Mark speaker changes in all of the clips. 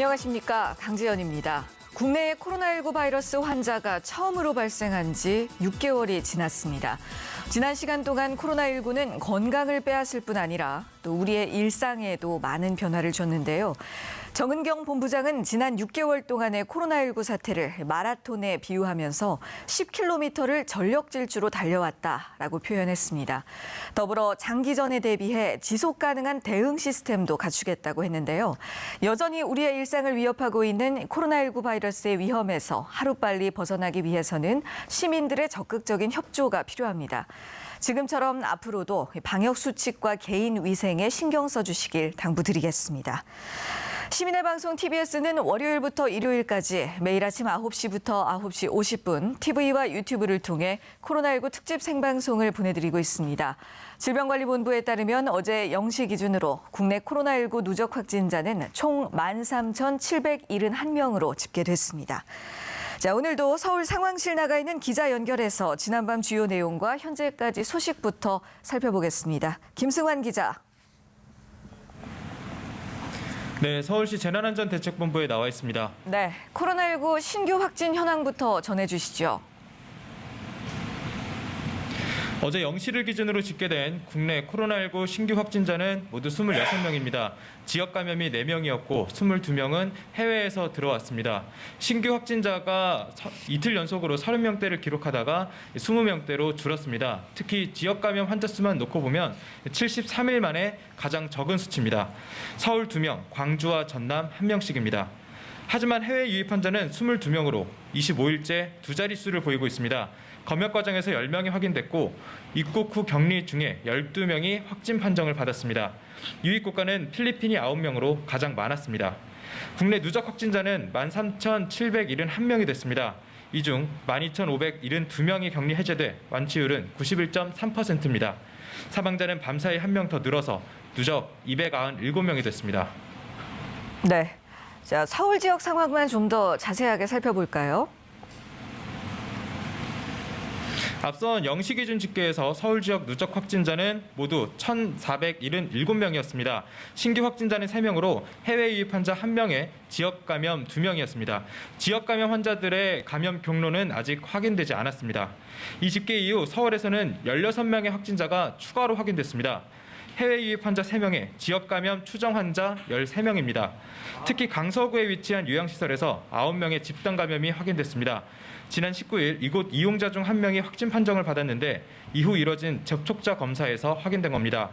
Speaker 1: 안녕하십니까. 강지연입니다. 국내에 코로나19 바이러스 환자가 처음으로 발생한 지 6개월이 지났습니다. 지난 시간 동안 코로나19는 건강을 빼앗을 뿐 아니라 또 우리의 일상에도 많은 변화를 줬는데요. 정은경 본부장은 지난 6개월 동안의 코로나19 사태를 마라톤에 비유하면서 10km를 전력 질주로 달려왔다라고 표현했습니다. 더불어 장기전에 대비해 지속 가능한 대응 시스템도 갖추겠다고 했는데요. 여전히 우리의 일상을 위협하고 있는 코로나19 바이러스의 위험에서 하루빨리 벗어나기 위해서는 시민들의 적극적인 협조가 필요합니다. 지금처럼 앞으로도 방역 수칙과 개인 위생에 신경 써주시길 당부드리겠습니다. 시민의 방송 TBS는 월요일부터 일요일까지 매일 아침 9시부터 9시 50분 TV와 유튜브를 통해 코로나19 특집 생방송을 보내드리고 있습니다. 질병관리본부에 따르면 어제 0시 기준으로 국내 코로나19 누적 확진자는 총 13,771명으로 집계됐습니다. 자, 오늘도 서울 상황실 나가 있는 기자 연결해서 지난밤 주요 내용과 현재까지 소식부터 살펴보겠습니다. 김승환 기자.
Speaker 2: 네, 서울시 재난안전대책본부에 나와 있습니다.
Speaker 1: 네, 코로나19 신규 확진 현황부터 전해주시죠.
Speaker 2: 어제 0시를 기준으로 집계된 국내 코로나19 신규 확진자는 모두 26명입니다. 지역 감염이 4명이었고 22명은 해외에서 들어왔습니다. 신규 확진자가 이틀 연속으로 30명대를 기록하다가 20명대로 줄었습니다. 특히 지역 감염 환자 수만 놓고 보면 73일 만에 가장 적은 수치입니다. 서울 2명, 광주와 전남 1명씩입니다. 하지만 해외 유입 환자는 22명으로 25일째 두 자릿수를 보이고 있습니다. 검역 과정에서 10명이 확인됐고 입국 후 격리 중에 12명이 확진 판정을 받았습니다. 유입 국가는 필리핀이 9명으로 가장 많았습니다. 국내 누적 확진자는 13,771명이 됐습니다. 이 중 12,572명이 격리 해제돼 완치율은 91.3%입니다. 사망자는 밤사이 1명 더 늘어서 누적 297명이 됐습니다.
Speaker 1: 네, 자, 서울 지역 상황만 좀 더 자세하게 살펴볼까요?
Speaker 2: 앞선 0시 기준 집계에서 서울 지역 누적 확진자는 모두 1,477명이었습니다. 신규 확진자는 3명으로 해외 유입 환자 1명에 지역 감염 2명이었습니다. 지역 감염 환자들의 감염 경로는 아직 확인되지 않았습니다. 이 집계 이후 서울에서는 16명의 확진자가 추가로 확인됐습니다. 해외 유입 환자 3명에 지역 감염 추정 환자 13명입니다. 특히 강서구에 위치한 요양시설에서 9명의 집단 감염이 확인됐습니다. 지난 19일 이곳 이용자 중 1명이 확진 판정을 받았는데 이후 이뤄진 접촉자 검사에서 확인된 겁니다.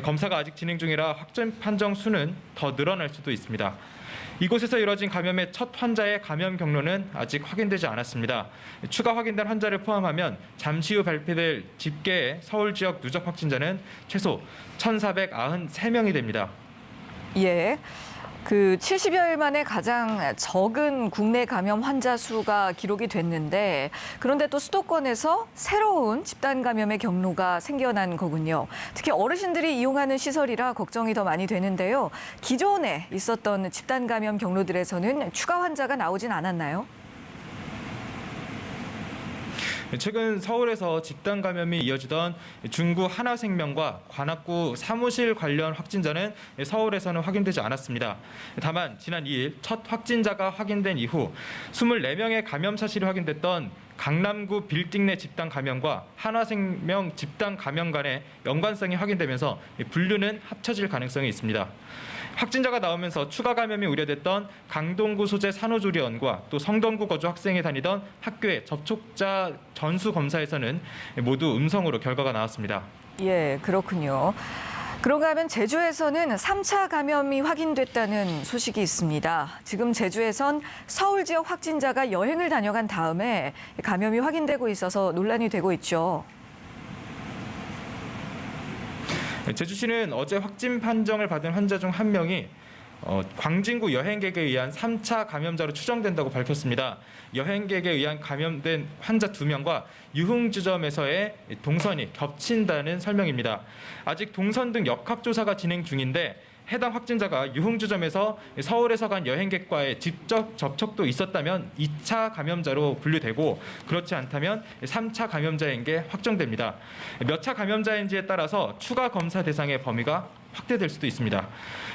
Speaker 2: 검사가 아직 진행 중이라 확진 판정 수는 더 늘어날 수도 있습니다. 이곳에서 이뤄진 감염의 첫 환자의 감염 경로는 아직 확인되지 않았습니다. 추가 확인된 환자를 포함하면 잠시 후 발표될 집계의 서울 지역 누적 확진자는 최소 1,493명이 됩니다.
Speaker 1: 예. 70여일 만에 가장 적은 국내 감염 환자 수가 기록이 됐는데 그런데 또 수도권에서 새로운 집단 감염의 경로가 생겨난 거군요. 특히 어르신들이 이용하는 시설이라 걱정이 더 많이 되는데요. 기존에 있었던 집단 감염 경로들에서는 추가 환자가 나오진 않았나요?
Speaker 2: 최근 서울에서 집단 감염이 이어지던 중구 하나생명과 관악구 사무실 관련 확진자는 서울에서는 확인되지 않았습니다. 다만 지난 2일 첫 확진자가 확인된 이후 24명의 감염 사실이 확인됐던 강남구 빌딩 내 집단 감염과 한화생명 집단 감염 간의 연관성이 확인되면서 분류는 합쳐질 가능성이 있습니다. 확진자가 나오면서 추가 감염이 우려됐던 강동구 소재 산후조리원과 또 성동구 거주 학생이 다니던 학교의 접촉자 전수 검사에서는 모두 음성으로 결과가 나왔습니다.
Speaker 1: 예, 그렇군요. 그런가 하면 제주에서는 3차 감염이 확인됐다는 소식이 있습니다. 지금 제주에선 서울 지역 확진자가 여행을 다녀간 다음에 감염이 확인되고 있어서 논란이 되고 있죠.
Speaker 2: 제주시는 어제 확진 판정을 받은 환자 중 1명이 광진구 여행객에 의한 3차 감염자로 추정된다고 밝혔습니다. 여행객에 의한 감염된 환자 2명과 유흥주점에서의 동선이 겹친다는 설명입니다. 아직 동선 등 역학조사가 진행 중인데 해당 확진자가 유흥주점에서 서울에서 간 여행객과의 직접 접촉도 있었다면 2차 감염자로 분류되고 그렇지 않다면 3차 감염자인 게 확정됩니다. 몇 차 감염자인지에 따라서 추가 검사 대상의 범위가 확대될 수도 있습니다.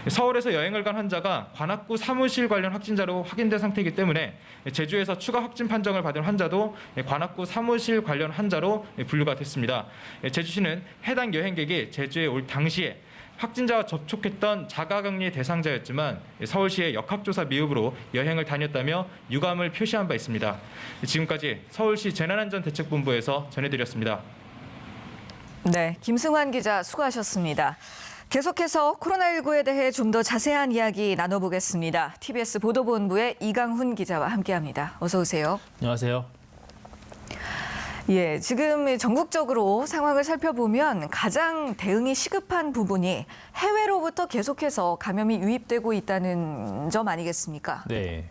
Speaker 2: 서울에서 여행을 간 환자가 관악구 사무실 관련 확진자로 확인된 상태이기 때문에 제주에서 추가 확진 판정을 받은 환자도 관악구 사무실 관련 환자로 분류가 됐습니다. 제주시는 해당 여행객이 제주에 올 당시에 확진자와 접촉했던 자가격리 대상자였지만 서울시의 역학조사 미흡으로 여행을 다녔다며 유감을 표시한 바 있습니다. 지금까지 서울시 재난안전대책본부에서 전해드렸습니다.
Speaker 1: 네, 김승환 기자 수고하셨습니다. 계속해서 코로나19에 대해 좀 더 자세한 이야기 나눠보겠습니다. TBS 보도본부의 이강훈 기자와 함께합니다. 어서 오세요.
Speaker 3: 안녕하세요.
Speaker 1: 예, 지금 전국적으로 상황을 살펴보면 가장 대응이 시급한 부분이 해외로부터 계속해서 감염이 유입되고 있다는 점 아니겠습니까?
Speaker 3: 네.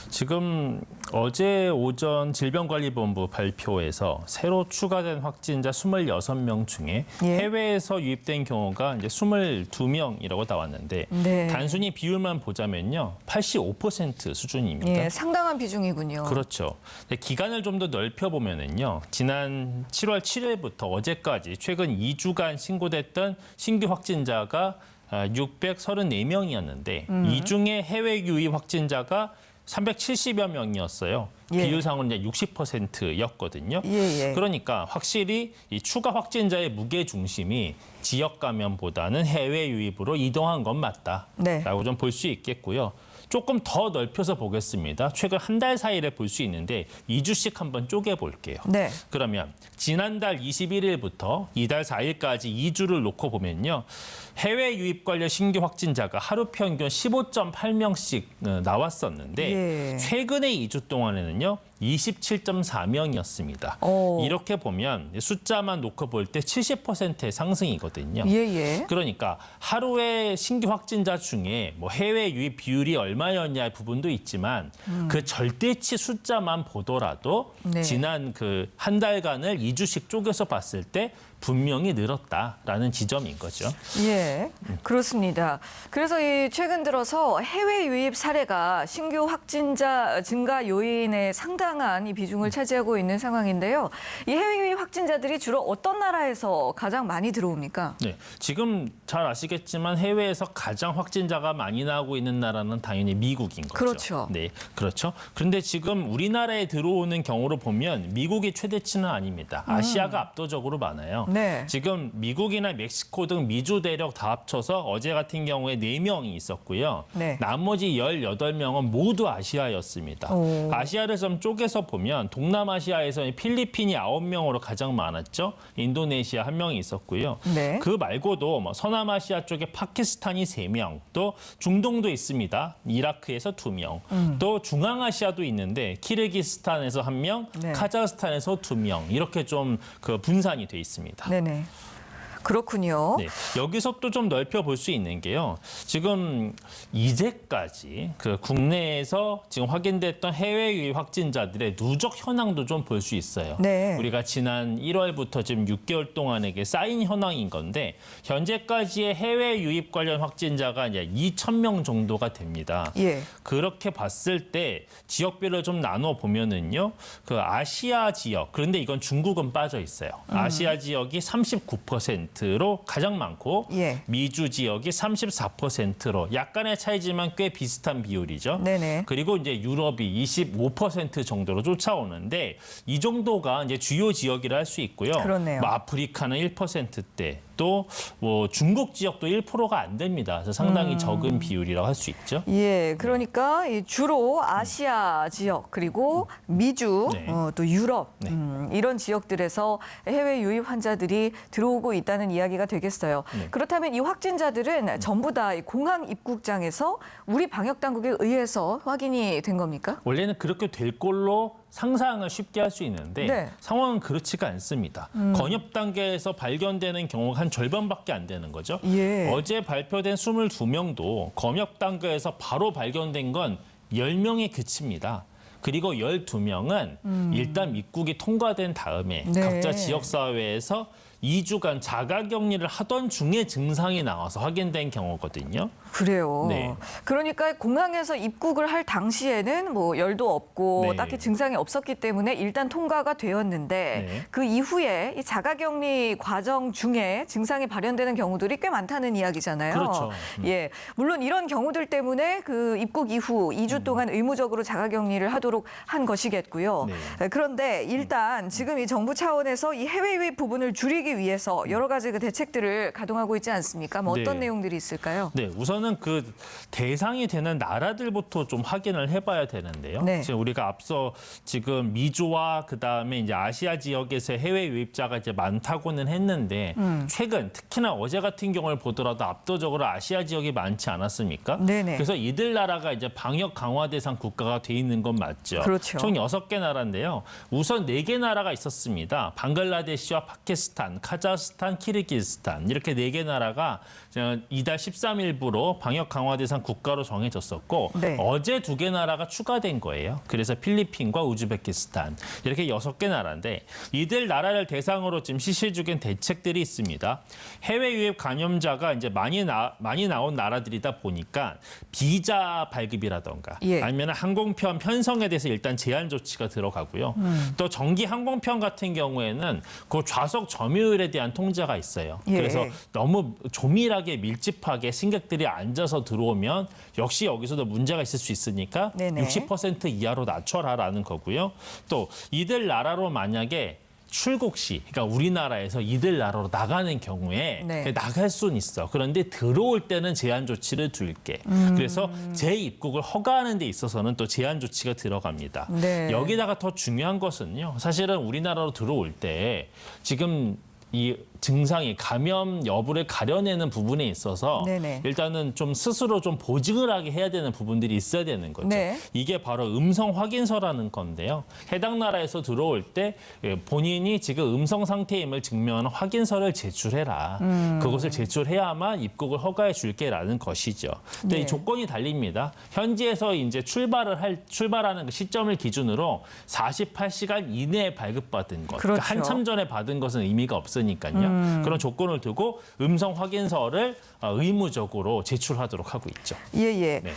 Speaker 3: 지금 어제 오전 질병관리본부 발표에서 새로 추가된 확진자 26명 중에
Speaker 1: 예.
Speaker 3: 해외에서 유입된 경우가 이제 22명이라고 나왔는데
Speaker 1: 네.
Speaker 3: 단순히 비율만 보자면요. 85% 수준입니다.
Speaker 1: 예, 상당한 비중이군요.
Speaker 3: 그렇죠. 기간을 좀 더 넓혀보면은요. 지난 7월 7일부터 어제까지 최근 2주간 신고됐던 신규 확진자가 634명이었는데 이 중에 해외 유입 확진자가 370여 명이었어요.
Speaker 1: 예.
Speaker 3: 비율상으로 이제 60%였거든요.
Speaker 1: 예.
Speaker 3: 그러니까 확실히 이 추가 확진자의 무게 중심이 지역 감염보다는 해외 유입으로 이동한 건 맞다라고
Speaker 1: 네.
Speaker 3: 좀 볼 수 있겠고요. 조금 더 넓혀서 보겠습니다. 최근 한 달 사이를 볼 수 있는데 2주씩 한번 쪼개볼게요.
Speaker 1: 네.
Speaker 3: 그러면 지난달 21일부터 이달 4일까지 2주를 놓고 보면요. 해외 유입 관련 신규 확진자가 하루 평균 15.8명씩 나왔었는데
Speaker 1: 예.
Speaker 3: 최근의 2주 동안에는요. 27.4명이었습니다.
Speaker 1: 오.
Speaker 3: 이렇게 보면 숫자만 놓고 볼 때 70%의 상승이거든요.
Speaker 1: 예.
Speaker 3: 그러니까 하루에 신규 확진자 중에 뭐 해외 유입 비율이 얼마였냐의 부분도 있지만 그 절대치 숫자만 보더라도
Speaker 1: 네.
Speaker 3: 지난 그 한 달간을 2주씩 쪼개서 봤을 때 분명히 늘었다라는 지점인 거죠.
Speaker 1: 예, 그렇습니다. 그래서 이 최근 들어서 해외 유입 사례가 신규 확진자 증가 요인의 상당한 이 비중을 차지하고 있는 상황인데요. 이 해외 유입 확진자들이 주로 어떤 나라에서 가장 많이 들어옵니까?
Speaker 3: 네, 지금 잘 아시겠지만 해외에서 가장 확진자가 많이 나오고 있는 나라는 당연히 미국인 거죠.
Speaker 1: 그렇죠.
Speaker 3: 네, 그렇죠. 그런데 지금 우리나라에 들어오는 경우로 보면 미국이 최대치는 아닙니다. 아시아가 압도적으로 많아요.
Speaker 1: 네.
Speaker 3: 지금 미국이나 멕시코 등 미주 대륙 다 합쳐서 어제 같은 경우에 4명이 있었고요.
Speaker 1: 네.
Speaker 3: 나머지 18명은 모두 아시아였습니다.
Speaker 1: 오.
Speaker 3: 아시아를 좀 쪼개서 보면 동남아시아에서는 필리핀이 9명으로 가장 많았죠. 인도네시아 1명이 있었고요.
Speaker 1: 네.
Speaker 3: 그 말고도 뭐 서남아시아 쪽에 파키스탄이 3명, 또 중동도 있습니다. 이라크에서 2명, 또 중앙아시아도 있는데 키르기스탄에서 1명,
Speaker 1: 네.
Speaker 3: 카자흐스탄에서 2명 이렇게 좀 그 분산이 돼 있습니다.
Speaker 1: 네네. 그렇군요.
Speaker 3: 네, 여기서 또 좀 넓혀 볼 수 있는 게요. 지금 이제까지 그 국내에서 지금 확인됐던 해외 유입 확진자들의 누적 현황도 좀 볼 수 있어요.
Speaker 1: 네.
Speaker 3: 우리가 지난 1월부터 지금 6개월 동안에 쌓인 현황인 건데 현재까지의 해외 유입 관련 확진자가 이제 2,000명 정도가 됩니다.
Speaker 1: 예.
Speaker 3: 그렇게 봤을 때 지역별로 좀 나눠 보면은요. 그 아시아 지역, 그런데 이건 중국은 빠져 있어요. 아시아 지역이 39%로 가장 많고
Speaker 1: 예.
Speaker 3: 미주 지역이 34%로 약간의 차이지만 꽤 비슷한 비율이죠.
Speaker 1: 네네.
Speaker 3: 그리고 이제 유럽이 25% 정도로 쫓아오는데 이 정도가 이제 주요 지역이라 할 수 있고요.
Speaker 1: 그렇네요.
Speaker 3: 뭐 아프리카는 1%대. 또 뭐 중국 지역도 1%가 안 됩니다. 그래서 상당히 적은 비율이라고 할 수 있죠.
Speaker 1: 예, 그러니까 이 주로 아시아 지역 그리고 미주
Speaker 3: 네.
Speaker 1: 또 유럽
Speaker 3: 네.
Speaker 1: 이런 지역들에서 해외 유입 환자들이 들어오고 있다는 이야기가 되겠어요.
Speaker 3: 네.
Speaker 1: 그렇다면 이 확진자들은 전부 다 이 공항 입국장에서 우리 방역 당국에 의해서 확인이 된 겁니까?
Speaker 3: 원래는 그렇게 될 걸로 상상을 쉽게 할 수 있는데
Speaker 1: 네.
Speaker 3: 상황은 그렇지가 않습니다. 건엽 단계에서 발견되는 경우가 한 절반밖에 안 되는 거죠.
Speaker 1: 예.
Speaker 3: 어제 발표된 22명도 검역 단계에서 바로 발견된 건 10명에 그칩니다. 그리고 12명은 일단 입국이 통과된 다음에
Speaker 1: 네.
Speaker 3: 각자 지역사회에서 2주간 자가격리를 하던 중에 증상이 나와서 확인된 경우거든요.
Speaker 1: 그래요.
Speaker 3: 네.
Speaker 1: 그러니까 공항에서 입국을 할 당시에는 뭐 열도 없고
Speaker 3: 네.
Speaker 1: 딱히 증상이 없었기 때문에 일단 통과가 되었는데
Speaker 3: 네.
Speaker 1: 그 이후에 이 자가격리 과정 중에 증상이 발현되는 경우들이 꽤 많다는 이야기잖아요.
Speaker 3: 그렇죠.
Speaker 1: 예, 물론 이런 경우들 때문에 그 입국 이후 2주 동안 의무적으로 자가격리를 하도록 한 것이겠고요.
Speaker 3: 네.
Speaker 1: 그런데 일단 지금 이 정부 차원에서 이 해외 유입 부분을 줄이기 위해서 여러 가지 그 대책들을 가동하고 있지 않습니까? 뭐 어떤
Speaker 3: 네.
Speaker 1: 내용들이 있을까요?
Speaker 3: 네, 우선은 그 대상이 되는 나라들부터 좀 확인을 해봐야 되는데요.
Speaker 1: 네.
Speaker 3: 지금 우리가 앞서 지금 미주와 그다음에 이제 아시아 지역에서 해외 유입자가 이제 많다고는 했는데 최근 특히나 어제 같은 경우를 보더라도 압도적으로 아시아 지역이 많지 않았습니까?
Speaker 1: 네네.
Speaker 3: 그래서 이들 나라가 이제 방역 강화 대상 국가가 돼 있는 건 맞죠.
Speaker 1: 그렇죠.
Speaker 3: 총 6개 나라인데요. 우선 4개 나라가 있었습니다. 방글라데시와 파키스탄, 카자흐스탄, 키르기스탄 이렇게 4개 나라가 이달 13일부로 방역 강화 대상 국가로 정해졌었고
Speaker 1: 네.
Speaker 3: 어제 2개 나라가 추가된 거예요. 그래서 필리핀과 우즈베키스탄 이렇게 6개 나라인데 이들 나라를 대상으로 지금 실시 중인 대책들이 있습니다. 해외 유입 감염자가 이제 많이 나온 나라들이다 보니까 비자 발급이라던가
Speaker 1: 예.
Speaker 3: 아니면 항공편 편성에 대해서 일단 제한 조치가 들어가고요. 또 정기 항공편 같은 경우에는 그 좌석 점유율에 대한 통제가 있어요.
Speaker 1: 예.
Speaker 3: 그래서 너무 조밀하게 밀집하게 승객들이 앉아서 들어오면 역시 여기서도 문제가 있을 수 있으니까
Speaker 1: 네네.
Speaker 3: 60% 이하로 낮춰라라는 거고요. 또 이들 나라로 만약에 출국 시, 그러니까 우리나라에서 이들 나라로 나가는 경우에
Speaker 1: 네.
Speaker 3: 나갈 수는 있어. 그런데 들어올 때는 제한 조치를 둘게. 그래서 재입국을 허가하는 데 있어서는 또 제한 조치가 들어갑니다.
Speaker 1: 네.
Speaker 3: 여기다가 더 중요한 것은요. 사실은 우리나라로 들어올 때 지금 이 증상이 감염 여부를 가려내는 부분에 있어서
Speaker 1: 네네.
Speaker 3: 일단은 좀 스스로 좀 보증을 하게 해야 되는 부분들이 있어야 되는 거죠.
Speaker 1: 네.
Speaker 3: 이게 바로 음성 확인서라는 건데요. 해당 나라에서 들어올 때 본인이 지금 음성 상태임을 증명하는 확인서를 제출해라. 그것을 제출해야만 입국을 허가해 줄게라는 것이죠. 근데
Speaker 1: 네.
Speaker 3: 이 조건이 달립니다. 현지에서 이제 출발하는 그 시점을 기준으로 48시간 이내에 발급받은 것.
Speaker 1: 그렇죠.
Speaker 3: 그러니까 한참 전에 받은 것은 의미가 없으니까요. 그런 조건을 두고 음성 확인서를 의무적으로 제출하도록 하고 있죠.
Speaker 1: 예.
Speaker 3: 네.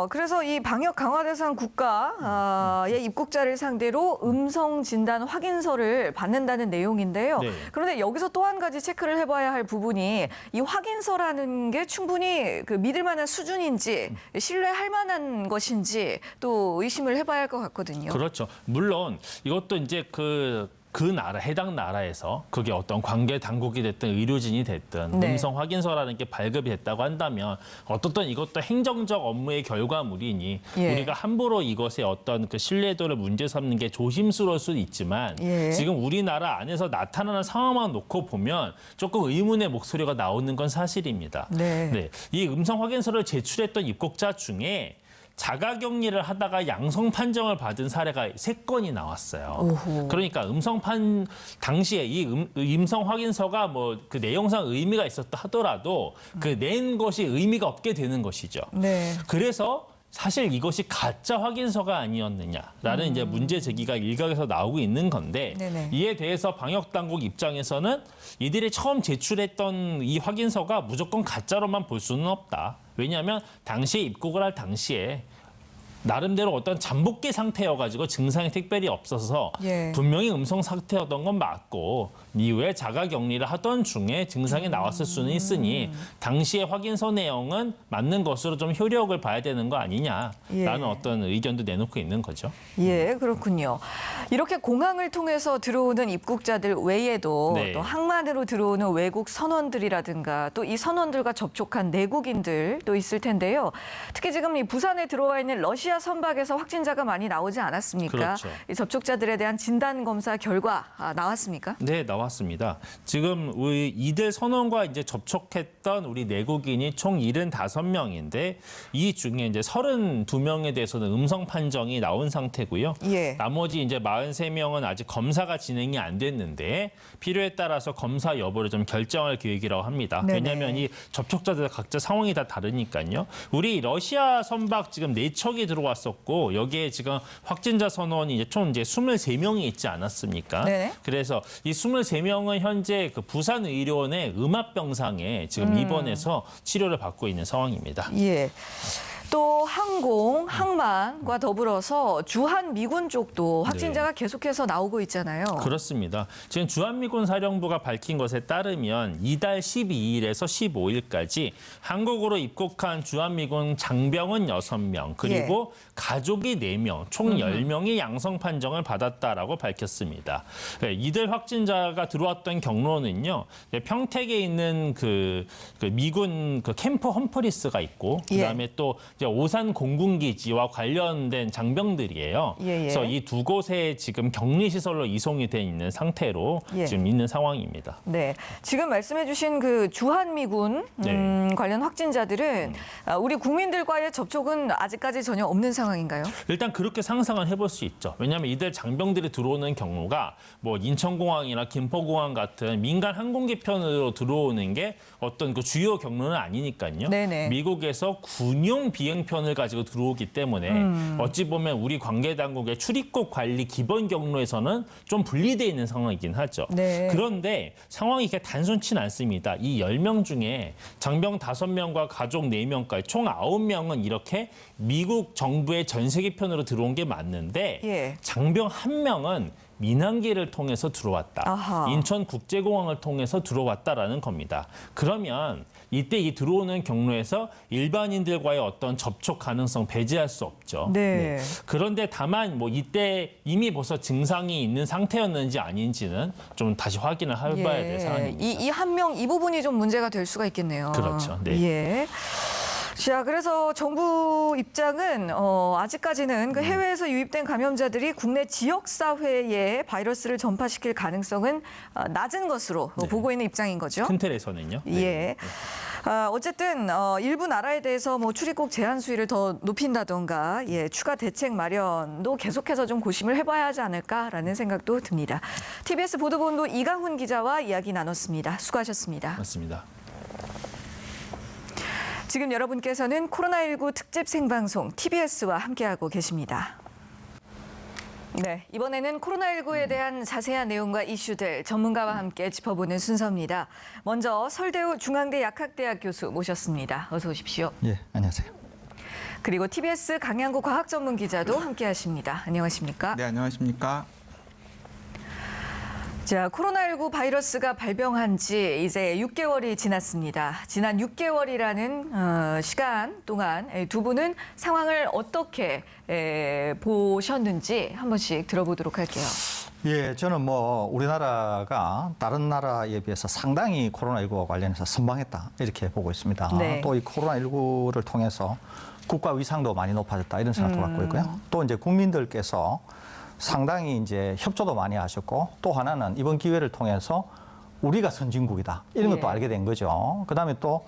Speaker 1: 그래서 이 방역 강화 대상 국가의 입국자를 상대로 음성 진단 확인서를 받는다는 내용인데요.
Speaker 3: 네.
Speaker 1: 그런데 여기서 또 한 가지 체크를 해봐야 할 부분이 이 확인서라는 게 충분히 그 믿을 만한 수준인지 신뢰할 만한 것인지 또 의심을 해봐야 할 것 같거든요.
Speaker 3: 그렇죠. 물론 이것도 이제 그 나라, 해당 나라에서 그게 어떤 관계 당국이 됐든 의료진이 됐든
Speaker 1: 네.
Speaker 3: 음성 확인서라는 게 발급이 됐다고 한다면 어떻든 이것도 행정적 업무의 결과물이니
Speaker 1: 예.
Speaker 3: 우리가 함부로 이것의 어떤 그 신뢰도를 문제 삼는 게 조심스러울 수는 있지만
Speaker 1: 예.
Speaker 3: 지금 우리나라 안에서 나타나는 상황만 놓고 보면 조금 의문의 목소리가 나오는 건 사실입니다.
Speaker 1: 네.
Speaker 3: 이 음성 확인서를 제출했던 입국자 중에 자가격리를 하다가 양성 판정을 받은 사례가 3건이 나왔어요.
Speaker 1: 오호.
Speaker 3: 그러니까 당시에 이 음성 확인서가 뭐 그 내용상 의미가 있었다 하더라도 그 낸 것이 의미가 없게 되는 것이죠.
Speaker 1: 네.
Speaker 3: 그래서 사실 이것이 가짜 확인서가 아니었느냐라는 이제 문제 제기가 일각에서 나오고 있는 건데
Speaker 1: 네네.
Speaker 3: 이에 대해서 방역 당국 입장에서는 이들이 처음 제출했던 이 확인서가 무조건 가짜로만 볼 수는 없다. 왜냐하면 당시에 입국을 할 당시에 나름대로 어떤 잠복기 상태여가지고 증상이 특별히 없어서
Speaker 1: 예.
Speaker 3: 분명히 음성 상태였던 건 맞고 이후에 자가격리를 하던 중에 증상이 나왔을 수는 있으니 당시의 확인서 내용은 맞는 것으로 좀 효력을 봐야 되는 거 아니냐라는
Speaker 1: 예.
Speaker 3: 어떤 의견도 내놓고 있는 거죠.
Speaker 1: 예, 그렇군요. 이렇게 공항을 통해서 들어오는 입국자들 외에도
Speaker 3: 네.
Speaker 1: 또 항만으로 들어오는 외국 선원들이라든가 또 이 선원들과 접촉한 내국인들도 있을 텐데요. 특히 지금 이 부산에 들어와 있는 러시아 선박에서 확진자가 많이 나오지 않았습니까?
Speaker 3: 그렇죠.
Speaker 1: 이 접촉자들에 대한 진단 검사 결과 나왔습니까?
Speaker 3: 네, 나왔습니다. 지금 우리 이들 선원과 이제 접촉했던 우리 내국인이 총 75명인데 이 중에 이제 32명에 대해서는 음성 판정이 나온 상태고요.
Speaker 1: 예.
Speaker 3: 나머지 이제 43명은 아직 검사가 진행이 안 됐는데 필요에 따라서 검사 여부를 좀 결정할 계획이라고 합니다.
Speaker 1: 네네.
Speaker 3: 왜냐하면 이 접촉자들 각자 상황이 다 다르니까요. 우리 러시아 선박 지금 4척이 들어와 들어왔었고 여기에 지금 확진자 선원이 이제 총 23명이 있지 않았습니까?
Speaker 1: 네.
Speaker 3: 그래서 이 23명은 현재 그 부산의료원의 음압병상에 지금 입원해서 치료를 받고 있는 상황입니다.
Speaker 1: 예. 또 항공, 항만과 더불어서 주한미군 쪽도 확진자가 계속해서 나오고 있잖아요.
Speaker 3: 그렇습니다. 지금 주한미군 사령부가 밝힌 것에 따르면 이달 12일에서 15일까지 한국으로 입국한 주한미군 장병은 6명, 그리고 가족이 4명, 총 10명이 양성 판정을 받았다라고 밝혔습니다. 네, 이들 확진자가 들어왔던 경로는요. 평택에 있는 그 미군 그 캠프 험프리스가 있고 그다음에 또 이제 오산 공군기지와 관련된 장병들이에요. 그래서 이 두 곳에 지금 격리시설로 이송이 돼 있는 상태로 지금 있는 상황입니다.
Speaker 1: 네, 지금 말씀해주신 그 주한미군 관련 확진자들은 우리 국민들과의 접촉은 아직까지 전혀 없는 상황인가요?
Speaker 3: 일단 그렇게 상상을 해볼 수 있죠. 왜냐하면 이들 장병들이 들어오는 경로가 뭐 인천공항이나 김포공항 같은 민간 항공기편으로 들어오는 게 어떤 그 주요 경로는 아니니까요.
Speaker 1: 네네.
Speaker 3: 미국에서 군용 비행편을 가지고 들어오기 때문에 어찌 보면 우리 관계당국의 출입국 관리 기본 경로에서는 좀 분리되어 있는 상황이긴 하죠.
Speaker 1: 네.
Speaker 3: 그런데 상황이 이렇게 단순치는 않습니다. 이 10명 중에 장병 5명과 가족 4명까지 총 9명은 이렇게 미국 정부의 전세기편으로 들어온 게 맞는데 장병 1명은 민항기를 통해서 들어왔다.
Speaker 1: 아하.
Speaker 3: 인천국제공항을 통해서 들어왔다라는 겁니다. 그러면 이때 이 들어오는 경로에서 일반인들과의 어떤 접촉 가능성 배제할 수 없죠.
Speaker 1: 네.
Speaker 3: 그런데 다만 뭐 이때 이미 벌써 증상이 있는 상태였는지 아닌지는 좀 다시 확인을 해봐야 될 상황입니다.
Speaker 1: 이 한 명, 이 부분이 좀 문제가 될 수가 있겠네요.
Speaker 3: 그렇죠. 네.
Speaker 1: 예. 자, 그래서 정부 입장은 아직까지는 그 해외에서 유입된 감염자들이 국내 지역사회에 바이러스를 전파시킬 가능성은 낮은 것으로 보고 있는 입장인 거죠.
Speaker 3: 큰 틀에서는요.
Speaker 1: 예. 어쨌든 일부 나라에 대해서 뭐 출입국 제한 수위를 더 높인다던가 추가 대책 마련도 계속해서 좀 고심을 해봐야 하지 않을까라는 생각도 듭니다. TBS 보도본부 이강훈 기자와 이야기 나눴습니다. 수고하셨습니다.
Speaker 3: 맞습니다.
Speaker 1: 지금 여러분께서는 코로나19 특집 생방송 TBS와 함께하고 계십니다. 네, 이번에는 코로나19에 대한 자세한 내용과 이슈들 전문가와 함께 짚어보는 순서입니다. 먼저 설대우 중앙대 약학대학 교수 모셨습니다. 어서 오십시오.
Speaker 4: 예, 안녕하세요.
Speaker 1: 그리고 TBS 강양구 과학전문기자도 함께하십니다. 안녕하십니까?
Speaker 5: 네, 안녕하십니까?
Speaker 1: 자, 코로나19 바이러스가 발병한 지 이제 6개월이 지났습니다. 지난 6개월이라는 시간 동안 두 분은 상황을 어떻게 보셨는지 한 번씩 들어보도록 할게요.
Speaker 4: 예, 저는 뭐 우리나라가 다른 나라에 비해서 상당히 코로나19와 관련해서 선방했다 이렇게 보고 있습니다.
Speaker 1: 네.
Speaker 4: 또 이 코로나19를 통해서 국가 위상도 많이 높아졌다 이런 생각도 갖고 있고요. 또 이제 국민들께서 상당히 이제 협조도 많이 하셨고 또 하나는 이번 기회를 통해서 우리가 선진국이다 이런 것도 알게 된 거죠. 그다음에 또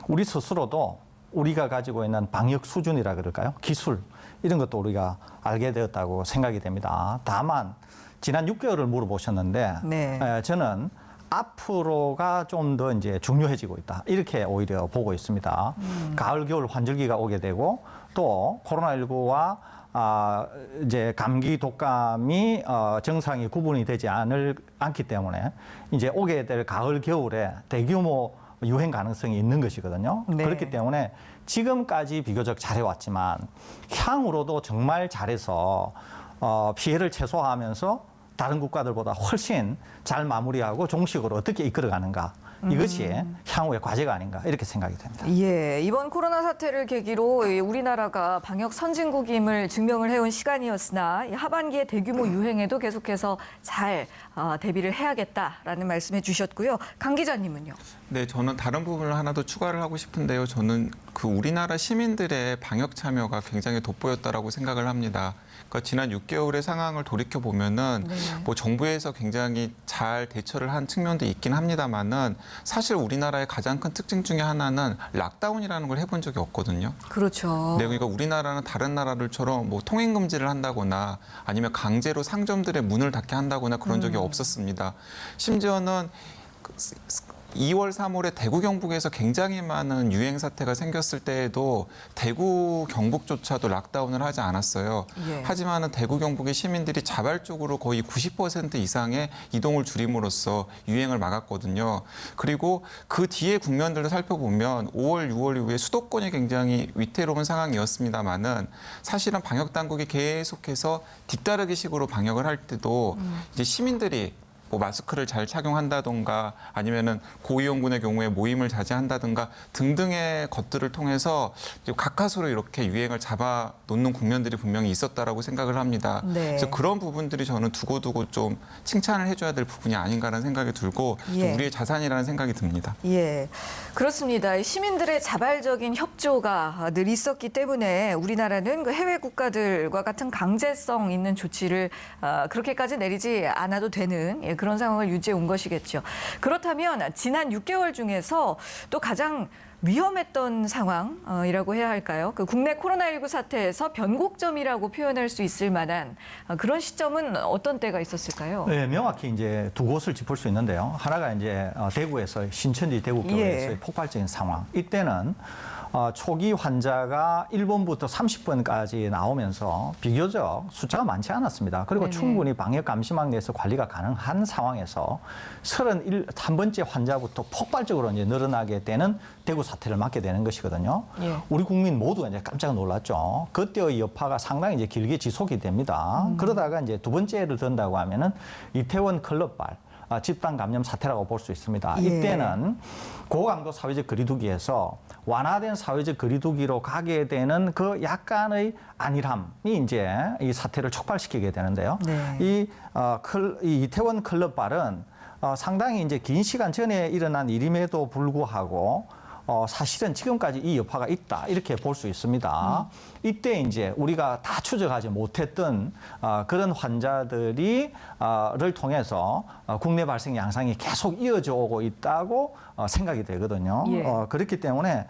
Speaker 4: 우리 스스로도 우리가 가지고 있는 방역 수준이라 그럴까요? 기술 이런 것도 우리가 알게 되었다고 생각이 됩니다. 다만 지난 6개월을 물어보셨는데 저는 앞으로가 좀 더 이제 중요해지고 있다 이렇게 오히려 보고 있습니다. 가을 겨울 환절기가 오게 되고 또 코로나19와 이제 감기 독감이 정상이 구분이 되지 않기 때문에 이제 오게 될 가을 겨울에 대규모 유행 가능성이 있는 것이거든요.
Speaker 1: 네.
Speaker 4: 그렇기 때문에 지금까지 비교적 잘해왔지만 향후로도 정말 잘해서 피해를 최소화하면서 다른 국가들보다 훨씬 잘 마무리하고 종식으로 어떻게 이끌어가는가. 이것이 향후의 과제가 아닌가 이렇게 생각이 됩니다.
Speaker 1: 예, 이번 코로나 사태를 계기로 우리나라가 방역 선진국임을 증명을 해온 시간이었으나 하반기에 대규모 유행에도 계속해서 잘 대비를 해야겠다라는 말씀해 주셨고요. 강 기자님은요?
Speaker 5: 네, 저는 다른 부분을 하나 더 추가를 하고 싶은데요. 저는 그 우리나라 시민들의 방역 참여가 굉장히 돋보였다라고 생각을 합니다. 그러니까 지난 6개월의 상황을 돌이켜 보면은 뭐 정부에서 굉장히 잘 대처를 한 측면도 있긴 합니다만은 사실 우리나라의 가장 큰 특징 중에 하나는 락다운이라는 걸 해본 적이 없거든요.
Speaker 1: 그렇죠.
Speaker 5: 네, 그러니까 우리나라는 다른 나라들처럼 뭐 통행 금지를 한다거나 아니면 강제로 상점들의 문을 닫게 한다거나 그런 적이 없었습니다. 심지어는 2월, 3월에 대구, 경북에서 굉장히 많은 유행 사태가 생겼을 때에도 대구, 경북조차도 락다운을 하지 않았어요.
Speaker 1: 예.
Speaker 5: 하지만은 대구, 경북의 시민들이 자발적으로 거의 90% 이상의 이동을 줄임으로써 유행을 막았거든요. 그리고 그 뒤에 국면들을 살펴보면 5월, 6월 이후에 수도권이 굉장히 위태로운 상황이었습니다만은 사실은 방역 당국이 계속해서 뒤따르기식으로 방역을 할 때도 이제 시민들이 뭐 마스크를 잘 착용한다던가 아니면은 고위험군의 경우에 모임을 자제한다든가 등등의 것들을 통해서 이제 가까스로 이렇게 유행을 잡아 놓는 국면들이 분명히 있었다라고 생각을 합니다.
Speaker 1: 네.
Speaker 5: 그래서 그런 부분들이 저는 두고두고 좀 칭찬을 해줘야 될 부분이 아닌가라는 생각이 들고 좀
Speaker 1: 예.
Speaker 5: 우리의 자산이라는 생각이 듭니다.
Speaker 1: 예, 그렇습니다. 시민들의 자발적인 협조가 늘 있었기 때문에 우리나라는 그 해외 국가들과 같은 강제성 있는 조치를 그렇게까지 내리지 않아도 되는 그런 상황을 유지해 온 것이겠죠. 그렇다면 지난 6개월 중에서 또 가장 위험했던 상황이라고 해야 할까요? 그 국내 코로나19 사태에서 변곡점이라고 표현할 수 있을 만한 그런 시점은 어떤 때가 있었을까요?
Speaker 4: 네, 명확히 이제 두 곳을 짚을 수 있는데요. 하나가 이제 대구에서 신천지 대구교회에서의
Speaker 1: 예.
Speaker 4: 폭발적인 상황. 이때는 초기 환자가 1번부터 30번까지 나오면서 비교적 숫자가 많지 않았습니다. 그리고
Speaker 1: 네네.
Speaker 4: 충분히 방역 감시망 내에서 관리가 가능한 상황에서 31번째 환자부터 폭발적으로 이제 늘어나게 되는 대구 사태를 맞게 되는 것이거든요.
Speaker 1: 예.
Speaker 4: 우리 국민 모두가 이제 깜짝 놀랐죠. 그때의 여파가 상당히 이제 길게 지속이 됩니다. 그러다가 이제 두 번째를 든다고 하면은 이태원 클럽발 집단 감염 사태라고 볼 수 있습니다.
Speaker 1: 예.
Speaker 4: 이때는 고강도 사회적 거리두기에서 완화된 사회적 거리두기로 가게 되는 그 약간의 안일함이 이제 이 사태를 촉발시키게 되는데요.
Speaker 1: 네.
Speaker 4: 이 이태원 클럽발은 상당히 이제 긴 시간 전에 일어난 일임에도 불구하고 사실은 지금까지 이 여파가 있다 이렇게 볼 수 있습니다. 이때 이제 우리가 다 추적하지 못했던 그런 환자들이 를 통해서 국내 발생 양상이 계속 이어져 오고 있다고 생각이 되거든요.
Speaker 1: 예.
Speaker 4: 그렇기 때문에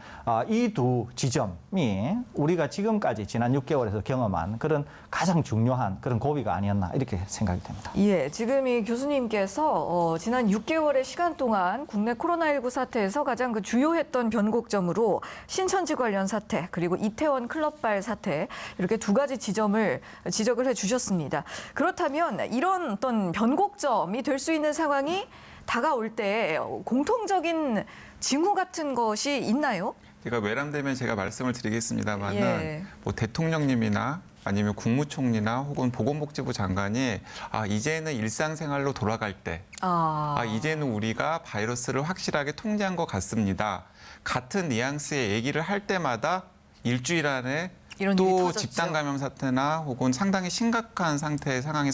Speaker 4: 이 두 지점이 우리가 지금까지 지난 6개월에서 경험한 그런 가장 중요한 그런 고비가 아니었나 이렇게 생각이 됩니다.
Speaker 1: 예, 지금 이 교수님께서 지난 6개월의 시간 동안 국내 코로나19 사태에서 가장 그 주요했던 변곡점으로 신천지 관련 사태 그리고 이태원 클럽발 사태 이렇게 두 가지 지점을 지적을 해주셨습니다. 그렇다면 이런 어떤 변곡점이 될 수 있는 상황이 다가올 때 공통적인 징후 같은 것이 있나요?
Speaker 5: 제가 외람되면 제가 말씀을 드리겠습니다만은
Speaker 1: 예.
Speaker 5: 뭐 대통령님이나 아니면 국무총리나 혹은 보건복지부 장관이 이제는 일상생활로 돌아갈 때 이제는 우리가 바이러스를 확실하게 통제한 것 같습니다. 같은 뉘앙스의 얘기를 할 때마다 일주일 안에
Speaker 1: 이런 일이
Speaker 5: 또
Speaker 1: 터졌죠.
Speaker 5: 집단 감염 사태나 혹은 상당히 심각한 상태의 상황이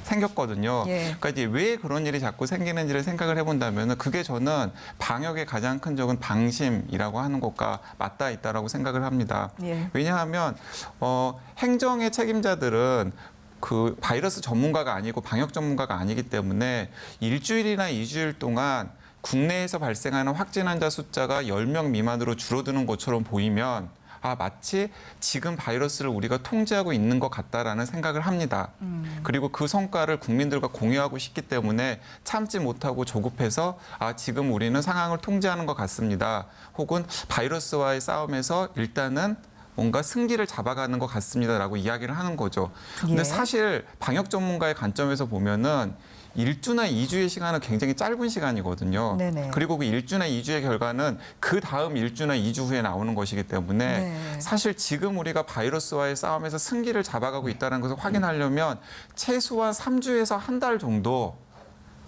Speaker 5: 생겼거든요.
Speaker 1: 예.
Speaker 5: 그러니까 이제 왜 그런 일이 자꾸 생기는지를 생각을 해본다면 그게 저는 방역의 가장 큰 적은 방심이라고 하는 것과 맞닿아 있다라고 생각을 합니다.
Speaker 1: 예.
Speaker 5: 왜냐하면 행정의 책임자들은 그 바이러스 전문가가 아니고 방역 전문가가 아니기 때문에 일주일이나 2주일 동안 국내에서 발생하는 확진 환자 숫자가 10명 미만으로 줄어드는 것처럼 보이면 마치 지금 바이러스를 우리가 통제하고 있는 것 같다라는 생각을 합니다. 그리고 그 성과를 국민들과 공유하고 싶기 때문에 참지 못하고 조급해서 지금 우리는 상황을 통제하는 것 같습니다. 혹은 바이러스와의 싸움에서 일단은 뭔가 승기를 잡아가는 것 같습니다라고 이야기를 하는 거죠. 근데
Speaker 1: 예.
Speaker 5: 사실 방역 전문가의 관점에서 보면은 1주나 2주의 시간은 굉장히 짧은 시간이거든요.
Speaker 1: 네네.
Speaker 5: 그리고 그 1주나 2주의 결과는 그 다음 1주나 2주 후에 나오는 것이기 때문에
Speaker 1: 네.
Speaker 5: 사실 지금 우리가 바이러스와의 싸움에서 승기를 잡아가고 있다는 것을 확인하려면 최소한 3주에서 한 달 정도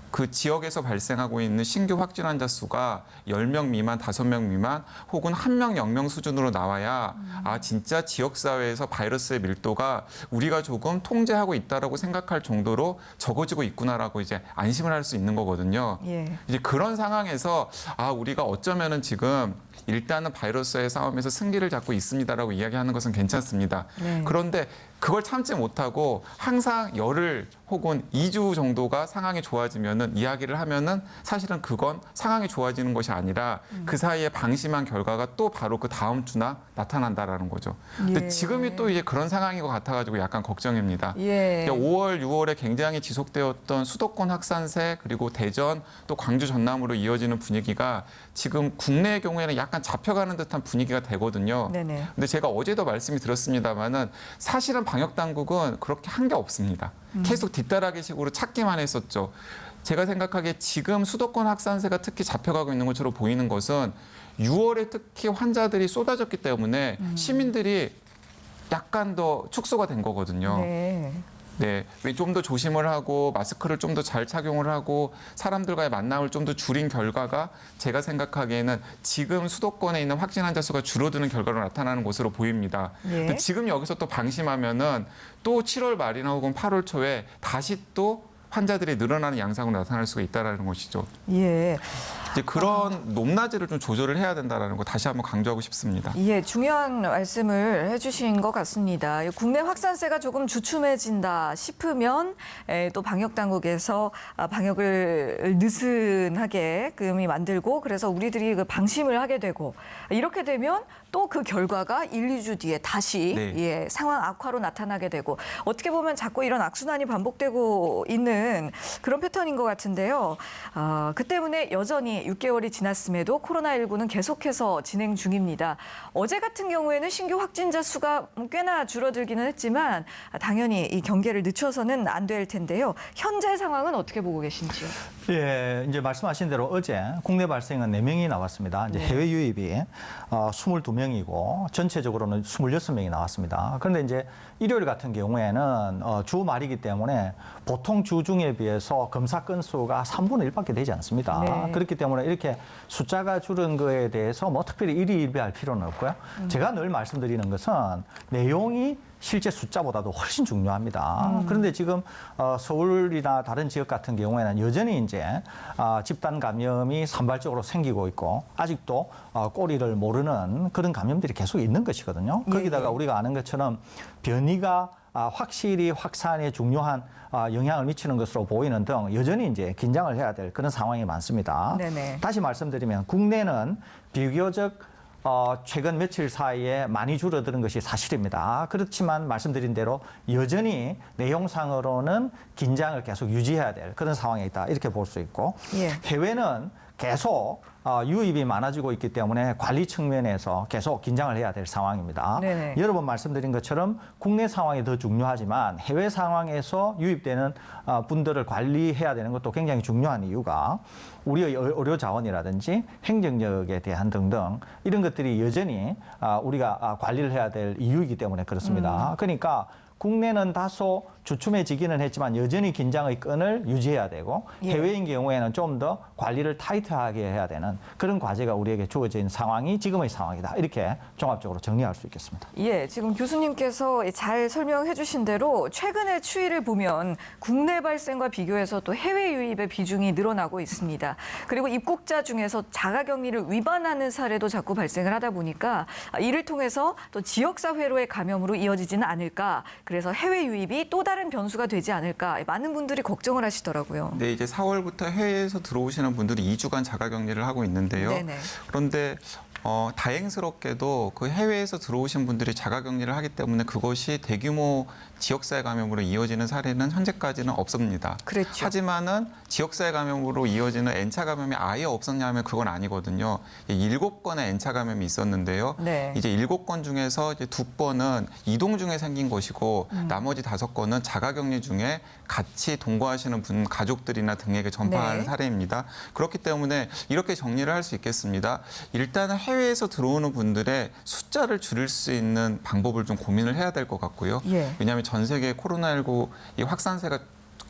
Speaker 5: 그 지역에서 발생하고 있는 신규 확진 환자 수가 10명 미만, 5명 미만 혹은 1명, 0명 수준으로 나와야 진짜 지역사회에서 바이러스의 밀도가 우리가 조금 통제하고 있다라고 생각할 정도로 적어지고 있구나라고 이제 안심을 할 수 있는 거거든요.
Speaker 1: 예.
Speaker 5: 이제 그런 상황에서 우리가 어쩌면은 지금 일단은 바이러스의 싸움에서 승기를 잡고 있습니다라고 이야기하는 것은 괜찮습니다.
Speaker 1: 네.
Speaker 5: 그런데 그걸 참지 못하고 항상 열흘 혹은 2주 정도가 상황이 좋아지면은 이야기를 하면은 사실은 그건 상황이 좋아지는 것이 아니라 그 사이에 방심한 결과가 또 바로 그 다음 주나 나타난다라는 거죠. 근데
Speaker 1: 예.
Speaker 5: 지금이 또 이제 그런 상황인 것 같아가지고 약간 걱정입니다.
Speaker 1: 예.
Speaker 5: 5월, 6월에 굉장히 지속되었던 수도권 확산세 그리고 대전 또 광주 전남으로 이어지는 분위기가 지금 국내의 경우에는 약간 잡혀가는 듯한 분위기가 되거든요.
Speaker 1: 네네.
Speaker 5: 근데 제가 어제도 말씀이 드렸습니다마는 사실은 방역 당국은 그렇게 한 게 없습니다. 계속 뒷따라기식으로 찾기만 했었죠. 제가 생각하기에 지금 수도권 확산세가 특히 잡혀가고 있는 것처럼 보이는 것은 6월에 특히 환자들이 쏟아졌기 때문에 시민들이 약간 더 축소가 된 거거든요.
Speaker 1: 네.
Speaker 5: 네, 좀 더 조심을 하고 마스크를 좀 더 잘 착용을 하고 사람들과의 만남을 좀 더 줄인 결과가 제가 생각하기에는 지금 수도권에 있는 확진 환자 수가 줄어드는 결과로 나타나는 것으로 보입니다.
Speaker 1: 예.
Speaker 5: 근데 지금 여기서 또 방심하면은 또 7월 말이나 혹은 8월 초에 다시 또 환자들이 늘어나는 양상으로 나타날 수가 있다는 것이죠.
Speaker 1: 예.
Speaker 5: 이제 그런 높낮이를 좀 조절을 해야 된다는 거 다시 한번 강조하고 싶습니다.
Speaker 1: 예, 중요한 말씀을 해주신 것 같습니다. 국내 확산세가 조금 주춤해진다 싶으면 또 방역 당국에서 방역을 느슨하게 만들고 그래서 우리들이 그 방심을 하게 되고 이렇게 되면 또 그 결과가 1, 2주 뒤에 다시
Speaker 5: 네.
Speaker 1: 예, 상황 악화로 나타나게 되고 어떻게 보면 자꾸 이런 악순환이 반복되고 있는 그런 패턴인 것 같은데요. 그 때문에 여전히 6개월이 지났음에도 코로나19는 계속해서 진행 중입니다. 어제 같은 경우에는 신규 확진자 수가 꽤나 줄어들기는 했지만 당연히 이 경계를 늦춰서는 안 될 텐데요. 현재 상황은 어떻게 보고 계신지요?
Speaker 4: 예, 이제 말씀하신 대로 어제 국내 발생은 4명이 나왔습니다. 이제
Speaker 1: 네.
Speaker 4: 해외 유입이 22명이고 전체적으로는 26명이 나왔습니다. 그런데 이제 일요일 같은 경우에는 주 말이기 때문에 보통 주 중에 비해서 검사 건수가 3분의 1밖에 되지 않습니다.
Speaker 1: 네.
Speaker 4: 그렇기 때문에 이렇게 숫자가 줄은 거에 대해서 뭐 특별히 일희일비할 필요는 없고요. 제가 늘 말씀드리는 것은 내용이 실제 숫자보다도 훨씬 중요합니다. 그런데 지금 서울이나 다른 지역 같은 경우에는 여전히 이제 집단 감염이 산발적으로 생기고 있고 아직도 꼬리를 모르는 그런 감염들이 계속 있는 것이거든요. 거기다가 우리가 아는 것처럼 변이가 확실히 확산에 중요한 영향을 미치는 것으로 보이는 등 여전히 이제 긴장을 해야 될 그런 상황이 많습니다.
Speaker 1: 네네.
Speaker 4: 다시 말씀드리면 국내는 비교적 최근 며칠 사이에 많이 줄어드는 것이 사실입니다. 그렇지만 말씀드린 대로 여전히 내용상으로는 긴장을 계속 유지해야 될 그런 상황에 있다. 이렇게 볼 수 있고
Speaker 1: 예.
Speaker 4: 해외는 계속 유입이 많아지고 있기 때문에 관리 측면에서 계속 긴장을 해야 될 상황입니다.
Speaker 1: 네네.
Speaker 4: 여러 번 말씀드린 것처럼 국내 상황이 더 중요하지만 해외 상황에서 유입되는 분들을 관리해야 되는 것도 굉장히 중요한 이유가 우리의 의료 자원이라든지 행정력에 대한 등등 이런 것들이 여전히 우리가 관리를 해야 될 이유이기 때문에 그렇습니다. 그러니까 국내는 다소 주춤해지기는 했지만 여전히 긴장의 끈을 유지해야 되고
Speaker 1: 예.
Speaker 4: 해외인 경우에는 좀 더 관리를 타이트하게 해야 되는 그런 과제가 우리에게 주어진 상황이 지금의 상황이다. 이렇게 종합적으로 정리할 수 있겠습니다.
Speaker 1: 예, 지금 교수님께서 잘 설명해 주신 대로 최근의 추이를 보면 국내 발생과 비교해서 또 해외 유입의 비중이 늘어나고 있습니다. 그리고 입국자 중에서 자가격리를 위반하는 사례도 자꾸 발생을 하다 보니까 이를 통해서 또 지역사회로의 감염으로 이어지지는 않을까. 그래서 해외 유입이 또 다른 변수가 되지 않을까. 많은 분들이 걱정을 하시더라고요.
Speaker 5: 네, 이제 4월부터 해외에서 들어오시는 분들이 2주간 자가격리를 하고 있는데요.
Speaker 1: 네네.
Speaker 5: 그런데 다행스럽게도 그 해외에서 들어오신 분들이 자가격리를 하기 때문에 그것이 대규모 지역사회 감염으로 이어지는 사례는 현재까지는 없습니다.
Speaker 1: 그렇죠.
Speaker 5: 하지만은 지역사회 감염으로 이어지는 N차 감염이 아예 없었냐면 그건 아니거든요. 7건의 N차 감염이 있었는데요.
Speaker 1: 네.
Speaker 5: 이제 7건 중에서 이제 2건은 이동 중에 생긴 것이고 나머지 5건은 자가격리 중에 같이 동거하시는 분 가족들이나 등에게 전파하는
Speaker 1: 네.
Speaker 5: 사례입니다. 그렇기 때문에 이렇게 정리를 할 수 있겠습니다. 일단은 해외에서 들어오는 분들의 숫자를 줄일 수 있는 방법을 좀 고민을 해야 될 것 같고요.
Speaker 1: 예.
Speaker 5: 왜냐하면 전 세계 코로나19 이 확산세가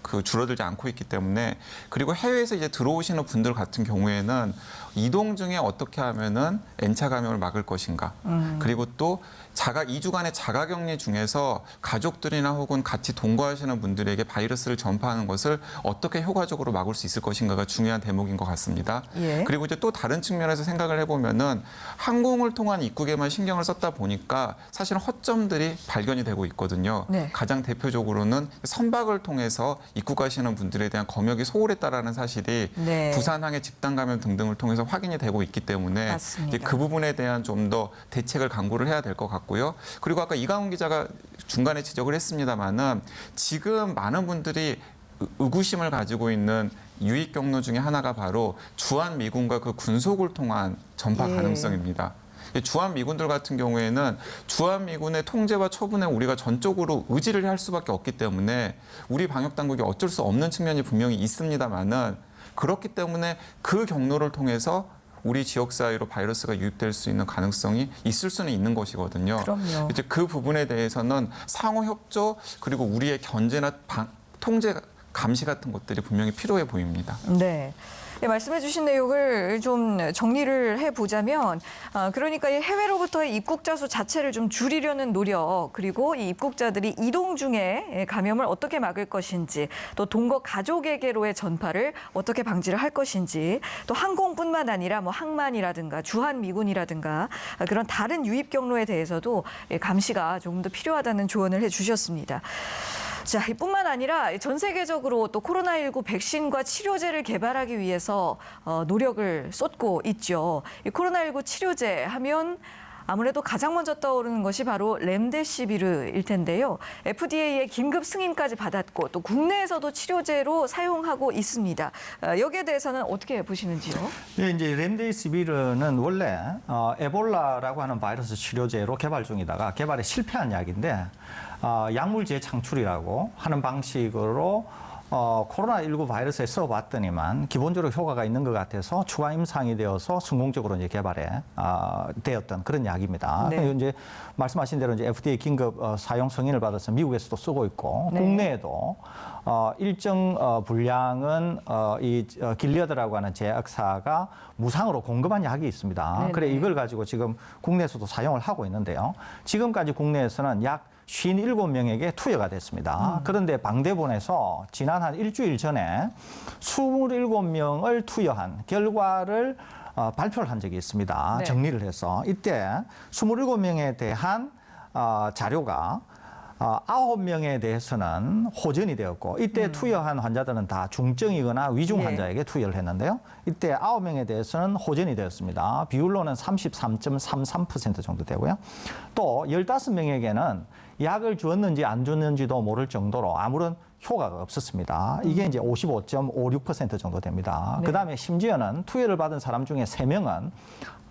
Speaker 5: 그 줄어들지 않고 있기 때문에 그리고 해외에서 이제 들어오시는 분들 같은 경우에는 이동 중에 어떻게 하면은 N차 감염을 막을 것인가 그리고 또 2주간의 자가격리 중에서 가족들이나 혹은 같이 동거하시는 분들에게 바이러스를 전파하는 것을 어떻게 효과적으로 막을 수 있을 것인가가 중요한 대목인 것 같습니다.
Speaker 1: 예.
Speaker 5: 그리고 이제 또 다른 측면에서 생각을 해보면은 항공을 통한 입국에만 신경을 썼다 보니까 사실은 허점들이 발견이 되고 있거든요.
Speaker 1: 네.
Speaker 5: 가장 대표적으로는 선박을 통해서 입국하시는 분들에 대한 검역이 소홀했다라는 사실이
Speaker 1: 네.
Speaker 5: 부산항의 집단 감염 등등을 통해서 확인이 되고 있기 때문에
Speaker 1: 맞습니다.
Speaker 5: 이제 그 부분에 대한 좀 더 대책을 강구를 해야 될 것 같고요. 그리고 아까 이강훈 기자가 중간에 지적을 했습니다마는 지금 많은 분들이 의구심을 가지고 있는 유입 경로 중에 하나가 바로 주한 미군과 그 군속을 통한 전파
Speaker 1: 예.
Speaker 5: 가능성입니다. 주한 미군들 같은 경우에는 주한 미군의 통제와 처분에 우리가 전적으로 의지를 할 수밖에 없기 때문에 우리 방역 당국이 어쩔 수 없는 측면이 분명히 있습니다만은 그렇기 때문에 그 경로를 통해서 우리 지역 사이로 바이러스가 유입될 수 있는 가능성이 있을 수는 있는 것이거든요.
Speaker 1: 그럼요.
Speaker 5: 이제 그 부분에 대해서는 상호 협조 그리고 우리의 견제나 통제 감시 같은 것들이 분명히 필요해 보입니다.
Speaker 1: 네. 네, 말씀해 주신 내용을 좀 정리를 해보자면 그러니까 이 해외로부터의 입국자 수 자체를 좀 줄이려는 노력 그리고 이 입국자들이 이동 중에 감염을 어떻게 막을 것인지 또 동거 가족에게로의 전파를 어떻게 방지를 할 것인지 또 항공뿐만 아니라 뭐 항만이라든가 주한미군이라든가 그런 다른 유입 경로에 대해서도 감시가 조금 더 필요하다는 조언을 해주셨습니다. 자, 이뿐만 아니라 전 세계적으로 또 코로나19 백신과 치료제를 개발하기 위해서 노력을 쏟고 있죠. 이 코로나19 치료제 하면 아무래도 가장 먼저 떠오르는 것이 바로 렘데시비르일 텐데요. FDA의 긴급 승인까지 받았고 또 국내에서도 치료제로 사용하고 있습니다. 여기에 대해서는 어떻게 보시는지요?
Speaker 4: 네, 이제 렘데시비르는 원래 에볼라라고 하는 바이러스 치료제로 개발 중이다가 개발에 실패한 약인데 약물 재창출이라고 하는 방식으로 코로나19 바이러스에 써봤더니만 기본적으로 효과가 있는 것 같아서 추가 임상이 되어서 성공적으로 이제 개발에 되었던 그런 약입니다.
Speaker 1: 네.
Speaker 4: 이제 말씀하신 대로 이제 FDA 긴급 사용 승인을 받아서 미국에서도 쓰고 있고
Speaker 1: 네.
Speaker 4: 국내에도 일정 분량은 이 길리어드라고 하는 제약사가 무상으로 공급한 약이 있습니다.
Speaker 1: 네네.
Speaker 4: 그래 이걸 가지고 지금 국내에서도 사용을 하고 있는데요. 지금까지 국내에서는 약 57명에게 투여가 됐습니다. 그런데 방대본에서 지난 한 일주일 전에 27명을 투여한 결과를 발표를 한 적이 있습니다.
Speaker 1: 네.
Speaker 4: 정리를 해서 이때 27명에 대한 자료가 9명에 대해서는 호전이 되었고 이때 투여한 환자들은 다 중증이거나 위중
Speaker 1: 예.
Speaker 4: 환자에게 투여를 했는데요. 이때 9명에 대해서는 호전이 되었습니다. 비율로는 33.33% 정도 되고요. 또 15명에게는 약을 주었는지 안 줬는지도 모를 정도로 아무런 효과가 없었습니다. 이게 이제 55.56% 정도 됩니다.
Speaker 1: 네.
Speaker 4: 그다음에 심지어는 투여를 받은 사람 중에 3명은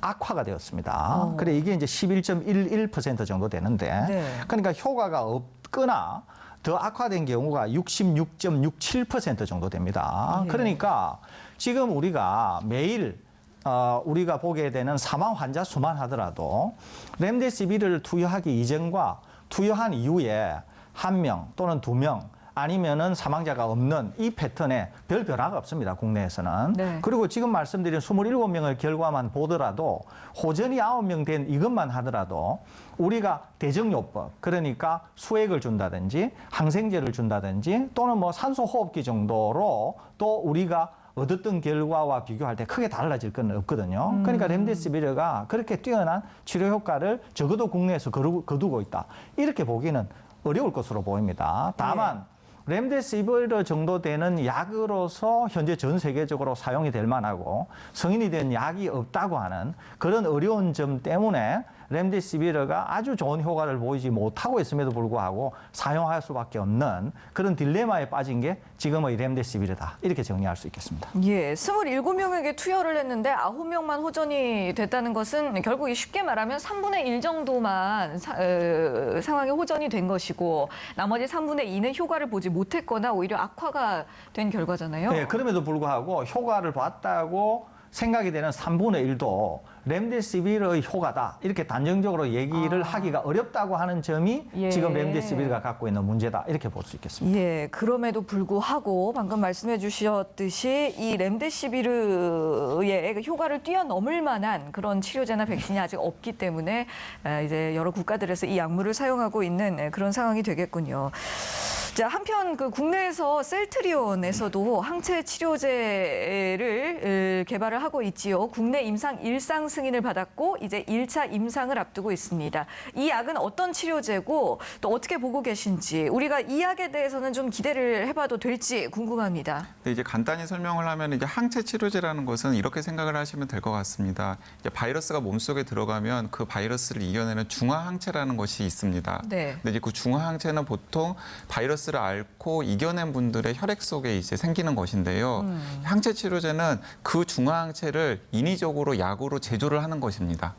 Speaker 4: 악화가 되었습니다. 그래 이게 이제 11.11% 정도 되는데
Speaker 1: 네.
Speaker 4: 그러니까 효과가 없거나 더 악화된 경우가 66.67% 정도 됩니다.
Speaker 1: 예.
Speaker 4: 그러니까 지금 우리가 매일 우리가 보게 되는 사망 환자 수만 하더라도 렘데시비르를 투여하기 이전과 투여한 이후에 1명 또는 2명 아니면은 사망자가 없는 이 패턴에 별 변화가 없습니다. 국내에서는.
Speaker 1: 네.
Speaker 4: 그리고 지금 말씀드린 27명의 결과만 보더라도 호전이 9명 된 이것만 하더라도 우리가 대정요법 그러니까 수액을 준다든지 항생제를 준다든지 또는 뭐 산소호흡기 정도로 또 우리가 얻었던 결과와 비교할 때 크게 달라질 건 없거든요. 그러니까 렘데시비르가 그렇게 뛰어난 치료 효과를 적어도 국내에서 거두고 있다. 이렇게 보기는 어려울 것으로 보입니다. 다만 렘데시비르 정도 되는 약으로서 현재 전 세계적으로 사용이 될 만하고 성인이 된 약이 없다고 하는 그런 어려운 점 때문에 렘데시비르가 아주 좋은 효과를 보이지 못하고 있음에도 불구하고 사용할 수밖에 없는 그런 딜레마에 빠진 게 지금의 렘데시비르다. 이렇게 정리할 수 있겠습니다.
Speaker 1: 예, 27명에게 투여를 했는데 9명만 호전이 됐다는 것은 결국 쉽게 말하면 3분의 1 정도만 상황이 호전이 된 것이고 나머지 3분의 2는 효과를 보지 못했거나 오히려 악화가 된 결과잖아요.
Speaker 4: 네, 그럼에도 불구하고 효과를 봤다고 생각이 되는 3분의 1도 렘데시비르의 효과다. 이렇게 단정적으로 얘기를 하기가 어렵다고 하는 점이
Speaker 1: 예.
Speaker 4: 지금 렘데시비르가 갖고 있는 문제다. 이렇게 볼 수 있겠습니다.
Speaker 1: 예, 그럼에도 불구하고 방금 말씀해 주셨듯이 이 렘데시비르의 그 효과를 뛰어넘을 만한 그런 치료제나 백신이 아직 없기 때문에 이제 여러 국가들에서 이 약물을 사용하고 있는 그런 상황이 되겠군요. 자, 한편 그 국내에서 셀트리온에서도 항체 치료제를 개발을 하고 있지요. 국내 임상 일상 승인을 받았고 이제 1차 임상을 앞두고 있습니다. 이 약은 어떤 치료제고 또 어떻게 보고 계신지 우리가 이 약에 대해서는 좀 기대를 해봐도 될지 궁금합니다.
Speaker 5: 네, 이제 간단히 설명을 하면 이제 항체 치료제라는 것은 이렇게 생각을 하시면 될 것 같습니다. 이제 바이러스가 몸속에 들어가면 그 바이러스를 이겨내는 중화 항체라는 것이 있습니다.
Speaker 1: 네.
Speaker 5: 근데 이제 그 중화 항체는 보통 바이러스를 앓고 이겨낸 분들의 혈액 속에 이제 생기는 것인데요. 항체 치료제는 그 중화 항체를 인위적으로 약으로 제조를 하는 것입니다.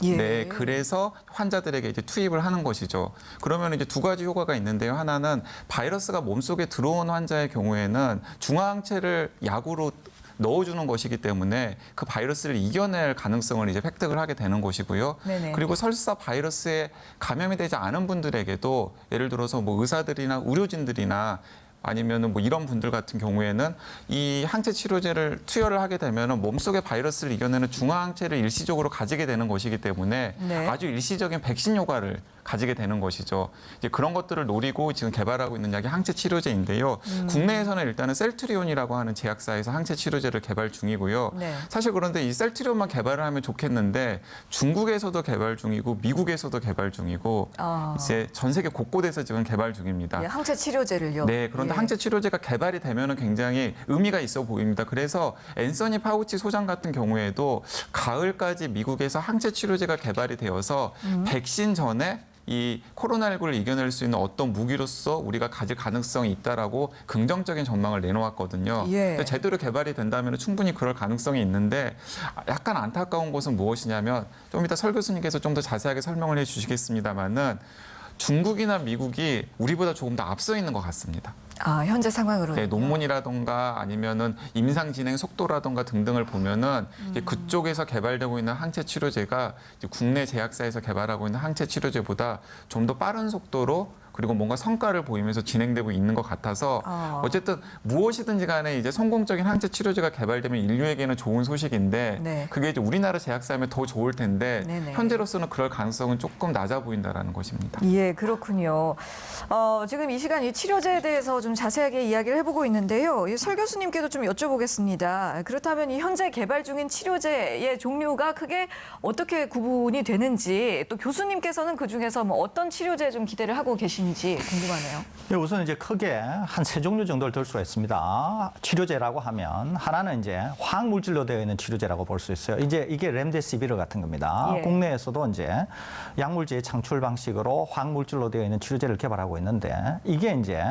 Speaker 1: 예.
Speaker 5: 네, 그래서 환자들에게 이제 투입을 하는 것이죠. 그러면 이제 두 가지 효과가 있는데요. 하나는 바이러스가 몸속에 들어온 환자의 경우에는 중화항체를 약으로 넣어주는 것이기 때문에 그 바이러스를 이겨낼 가능성을 이제 획득을 하게 되는 것이고요.
Speaker 1: 네네.
Speaker 5: 그리고 설사 바이러스에 감염이 되지 않은 분들에게도 예를 들어서 뭐 의사들이나 의료진들이나 아니면은 뭐 이런 분들 같은 경우에는 이 항체 치료제를 투여를 하게 되면은 몸속의 바이러스를 이겨내는 중화항체를 일시적으로 가지게 되는 것이기 때문에
Speaker 1: 네.
Speaker 5: 아주 일시적인 백신 효과를 가지게 되는 것이죠. 이제 그런 것들을 노리고 지금 개발하고 있는 약이 항체 치료제인데요. 국내에서는 일단은 셀트리온이라고 하는 제약사에서 항체 치료제를 개발 중이고요.
Speaker 1: 네.
Speaker 5: 사실 그런데 이 셀트리온만 개발을 하면 좋겠는데 중국에서도 개발 중이고 미국에서도 개발 중이고 이제 전 세계 곳곳에서 지금 개발 중입니다.
Speaker 1: 예, 항체 치료제를요.
Speaker 5: 네, 그런데
Speaker 1: 예.
Speaker 5: 항체 치료제가 개발이 되면은 굉장히 의미가 있어 보입니다. 그래서 앤서니 파우치 소장 같은 경우에도 가을까지 미국에서 항체 치료제가 개발이 되어서 백신 전에 이 코로나19를 이겨낼 수 있는 어떤 무기로서 우리가 가질 가능성이 있다라고 긍정적인 전망을 내놓았거든요.
Speaker 1: 예.
Speaker 5: 근데 제대로 개발이 된다면 충분히 그럴 가능성이 있는데 약간 안타까운 것은 무엇이냐면 좀 이따 설 교수님께서 좀 더 자세하게 설명을 해주시겠습니다만은 중국이나 미국이 우리보다 조금 더 앞서 있는 것 같습니다.
Speaker 1: 아, 현재 상황으로.
Speaker 5: 네, 논문이라던가 아니면은 임상 진행 속도라던가 등등을 보면은 이제 그쪽에서 개발되고 있는 항체 치료제가 이제 국내 제약사에서 개발하고 있는 항체 치료제보다 좀 더 빠른 속도로 그리고 뭔가 성과를 보이면서 진행되고 있는 것 같아서 어쨌든 무엇이든지 간에 이제 성공적인 항체 치료제가 개발되면 인류에게는 좋은 소식인데
Speaker 1: 네.
Speaker 5: 그게 이제 우리나라 제약사면 더 좋을 텐데
Speaker 1: 네네.
Speaker 5: 현재로서는 그럴 가능성은 조금 낮아 보인다라는 것입니다.
Speaker 1: 예, 그렇군요. 지금 이 시간 이 치료제에 대해서 좀 자세하게 이야기를 해보고 있는데요. 이 설 교수님께도 좀 여쭤보겠습니다. 그렇다면 이 현재 개발 중인 치료제의 종류가 크게 어떻게 구분이 되는지 또 교수님께서는 그중에서 뭐 어떤 치료제에 좀 기대를 하고 계신지 궁금하네요.
Speaker 4: 예, 우선 이제 크게 한 세 종류 정도를 들 수가 있습니다. 치료제라고 하면 하나는 이제 화학 물질로 되어 있는 치료제라고 볼 수 있어요. 이제 이게 렘데시비르 같은 겁니다.
Speaker 1: 예.
Speaker 4: 국내에서도 이제 약물제의 창출 방식으로 화학 물질로 되어 있는 치료제를 개발하고 있는데 이게 이제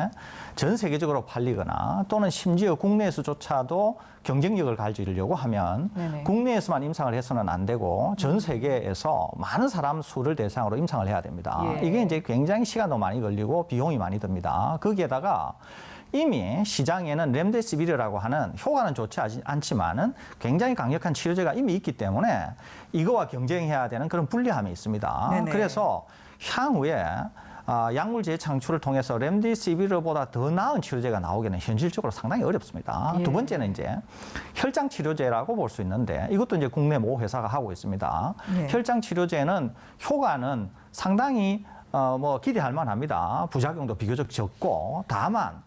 Speaker 4: 전 세계적으로 팔리거나 또는 심지어 국내에서조차도 경쟁력을 가지려고 하면
Speaker 1: 네네.
Speaker 4: 국내에서만 임상을 해서는 안 되고 전 세계에서 많은 사람 수를 대상으로 임상을 해야 됩니다.
Speaker 1: 예.
Speaker 4: 이게 이제 굉장히 시간도 많이 걸리고 비용이 많이 듭니다. 거기에다가 이미 시장에는 렘데시비르라고 하는 효과는 좋지 않지만은 굉장히 강력한 치료제가 이미 있기 때문에 이거와 경쟁해야 되는 그런 불리함이 있습니다.
Speaker 1: 네네.
Speaker 4: 그래서 향후에 약물제 창출을 통해서 렘데시비르보다 더 나은 치료제가 나오기는 현실적으로 상당히 어렵습니다.
Speaker 1: 예.
Speaker 4: 두 번째는 이제 혈장 치료제라고 볼 수 있는데 이것도 이제 국내 모 회사가 하고 있습니다.
Speaker 1: 예.
Speaker 4: 혈장 치료제는 효과는 상당히 뭐 기대할 만합니다. 부작용도 비교적 적고 다만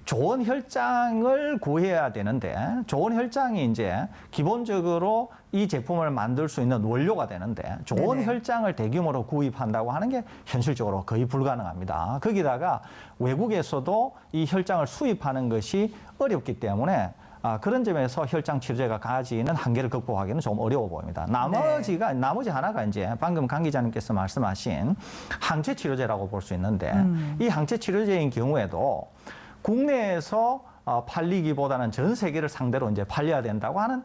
Speaker 4: 좋은 혈장을 구해야 되는데 좋은 혈장이 이제 기본적으로 이 제품을 만들 수 있는 원료가 되는데 좋은
Speaker 1: 네네.
Speaker 4: 혈장을 대규모로 구입한다고 하는 게 현실적으로 거의 불가능합니다. 거기다가 외국에서도 이 혈장을 수입하는 것이 어렵기 때문에 그런 점에서 혈장 치료제가 가지는 한계를 극복하기는 좀 어려워 보입니다. 나머지 하나가 이제 방금 강 기자님께서 말씀하신 항체 치료제라고 볼 수 있는데 이 항체 치료제인 경우에도 국내에서 팔리기보다는 전 세계를 상대로 이제 팔려야 된다고 하는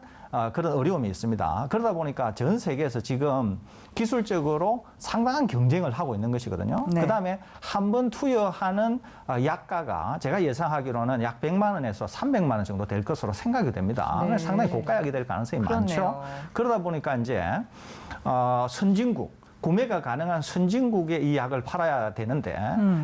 Speaker 4: 그런 어려움이 있습니다. 그러다 보니까 전 세계에서 지금 기술적으로 상당한 경쟁을 하고 있는 것이거든요.
Speaker 1: 네.
Speaker 4: 그다음에 한 번 투여하는 약가가 제가 예상하기로는 약 100만 원에서 300만 원 정도 될 것으로 생각이 됩니다.
Speaker 1: 네.
Speaker 4: 상당히 고가약이 될 가능성이
Speaker 1: 그렇네요.
Speaker 4: 많죠. 그러다 보니까 이제 선진국, 구매가 가능한 선진국에 이 약을 팔아야 되는데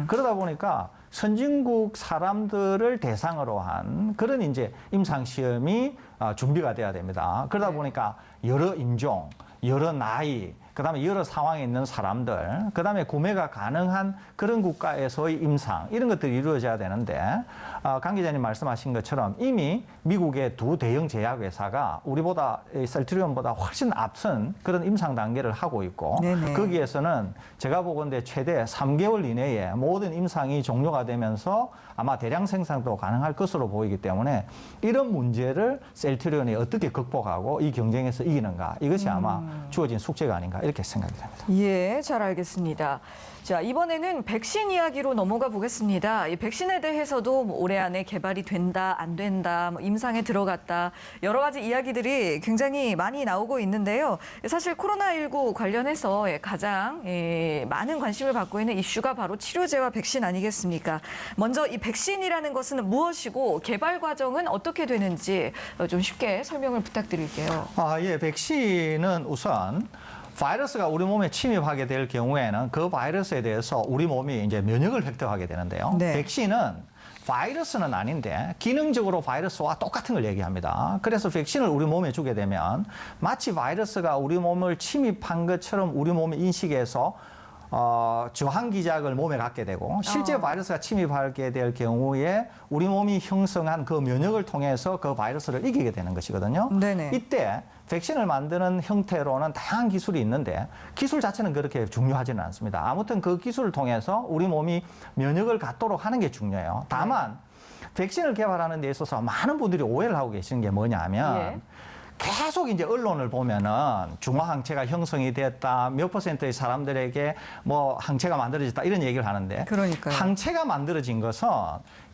Speaker 4: 그러다 보니까 선진국 사람들을 대상으로 한 그런 이제 임상 시험이 준비가 돼야 됩니다. 그러다 보니까 여러 인종, 여러 나이, 그다음에 여러 상황에 있는 사람들, 그다음에 구매가 가능한 그런 국가에서의 임상 이런 것들이 이루어져야 되는데 강 기자님 말씀하신 것처럼 이미 미국의 두 대형 제약 회사가 우리보다 셀트리온보다 훨씬 앞선 그런 임상 단계를 하고 있고
Speaker 1: 네네.
Speaker 4: 거기에서는 제가 보건대 최대 3개월 이내에 모든 임상이 종료가 되면서 아마 대량 생산도 가능할 것으로 보이기 때문에 이런 문제를 셀트리온이 어떻게 극복하고 이 경쟁에서 이기는가 이것이 아마 주어진 숙제가 아닌가 이렇게 생각이 됩니다.
Speaker 1: 예, 잘 알겠습니다. 자, 이번에는 백신 이야기로 넘어가 보겠습니다. 이 백신에 대해서도 뭐 올해 안에 개발이 된다, 안 된다, 뭐 임상에 들어갔다, 여러 가지 이야기들이 굉장히 많이 나오고 있는데요. 사실 코로나19 관련해서 가장 많은 관심을 받고 있는 이슈가 바로 치료제와 백신 아니겠습니까? 먼저 이 백신이라는 것은 무엇이고 개발 과정은 어떻게 되는지 좀 쉽게 설명을 부탁드릴게요.
Speaker 4: 예, 백신은 우선 바이러스가 우리 몸에 침입하게 될 경우에는 그 바이러스에 대해서 우리 몸이 이제 면역을 획득하게 되는데요.
Speaker 1: 네.
Speaker 4: 백신은 바이러스는 아닌데 기능적으로 바이러스와 똑같은 걸 얘기합니다. 그래서 백신을 우리 몸에 주게 되면 마치 바이러스가 우리 몸을 침입한 것처럼 우리 몸이 인식해서 저항 기작을 몸에 갖게 되고 실제 바이러스가 침입하게 될 경우에 우리 몸이 형성한 그 면역을 통해서 그 바이러스를 이기게 되는 것이거든요.
Speaker 1: 네네.
Speaker 4: 이때 백신을 만드는 형태로는 다양한 기술이 있는데 기술 자체는 그렇게 중요하지는 않습니다. 아무튼 그 기술을 통해서 우리 몸이 면역을 갖도록 하는 게 중요해요. 다만 백신을 개발하는 데 있어서 많은 분들이 오해를 하고 계시는 게 뭐냐면
Speaker 1: 예.
Speaker 4: 계속 이제 언론을 보면은 중화항체가 형성이 됐다, 몇 %의 사람들에게 뭐 항체가 만들어졌다 이런 얘기를 하는데
Speaker 1: 그러니까요.
Speaker 4: 항체가 만들어진 것은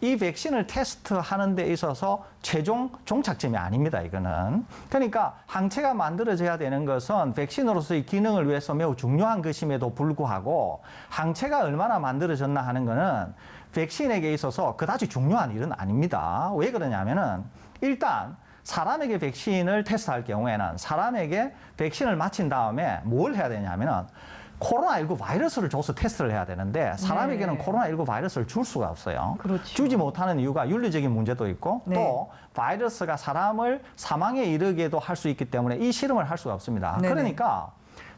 Speaker 4: 이 백신을 테스트하는 데 있어서 최종 종착점이 아닙니다. 이거는. 그러니까 항체가 만들어져야 되는 것은 백신으로서의 기능을 위해서 매우 중요한 것임에도 불구하고 항체가 얼마나 만들어졌나 하는 거는 백신에게 있어서 그다지 중요한 일은 아닙니다. 왜 그러냐면은 일단 사람에게 백신을 테스트할 경우에는 사람에게 백신을 맞힌 다음에 뭘 해야 되냐면은 코로나19 바이러스를 줘서 테스트를 해야 되는데 사람에게는
Speaker 1: 네.
Speaker 4: 코로나19 바이러스를 줄 수가 없어요.
Speaker 1: 그렇죠.
Speaker 4: 주지 못하는 이유가 윤리적인 문제도 있고
Speaker 1: 네.
Speaker 4: 또 바이러스가 사람을 사망에 이르게도 할 수 있기 때문에 이 실험을 할 수가 없습니다.
Speaker 1: 네네.
Speaker 4: 그러니까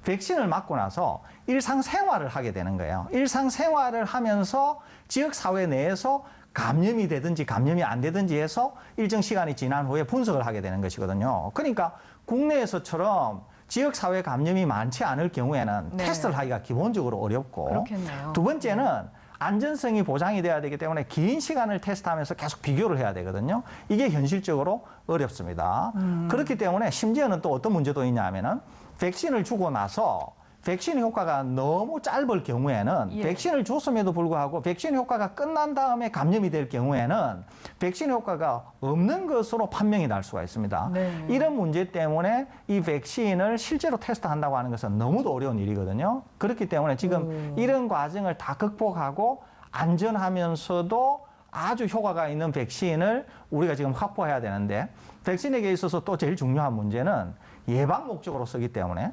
Speaker 4: 백신을 맞고 나서 일상생활을 하게 되는 거예요. 일상생활을 하면서 지역사회 내에서 감염이 되든지 감염이 안 되든지 해서 일정 시간이 지난 후에 분석을 하게 되는 것이거든요. 그러니까 국내에서처럼 지역사회 감염이 많지 않을 경우에는
Speaker 1: 네.
Speaker 4: 테스트를 하기가 기본적으로 어렵고
Speaker 1: 그렇겠네요.
Speaker 4: 두 번째는 안전성이 보장이 돼야 되기 때문에 긴 시간을 테스트하면서 계속 비교를 해야 되거든요. 이게 현실적으로 어렵습니다. 그렇기 때문에 심지어는 또 어떤 문제도 있냐면은 백신을 주고 나서 백신 효과가 너무 짧을 경우에는
Speaker 1: 예.
Speaker 4: 백신을 줬음에도 불구하고 백신 효과가 끝난 다음에 감염이 될 경우에는 백신 효과가 없는 것으로 판명이 날 수가 있습니다.
Speaker 1: 네.
Speaker 4: 이런 문제 때문에 이 백신을 실제로 테스트한다고 하는 것은 너무도 어려운 일이거든요. 그렇기 때문에 지금 이런 과정을 다 극복하고 안전하면서도 아주 효과가 있는 백신을 우리가 지금 확보해야 되는데 백신에게 있어서 또 제일 중요한 문제는 예방 목적으로 쓰기 때문에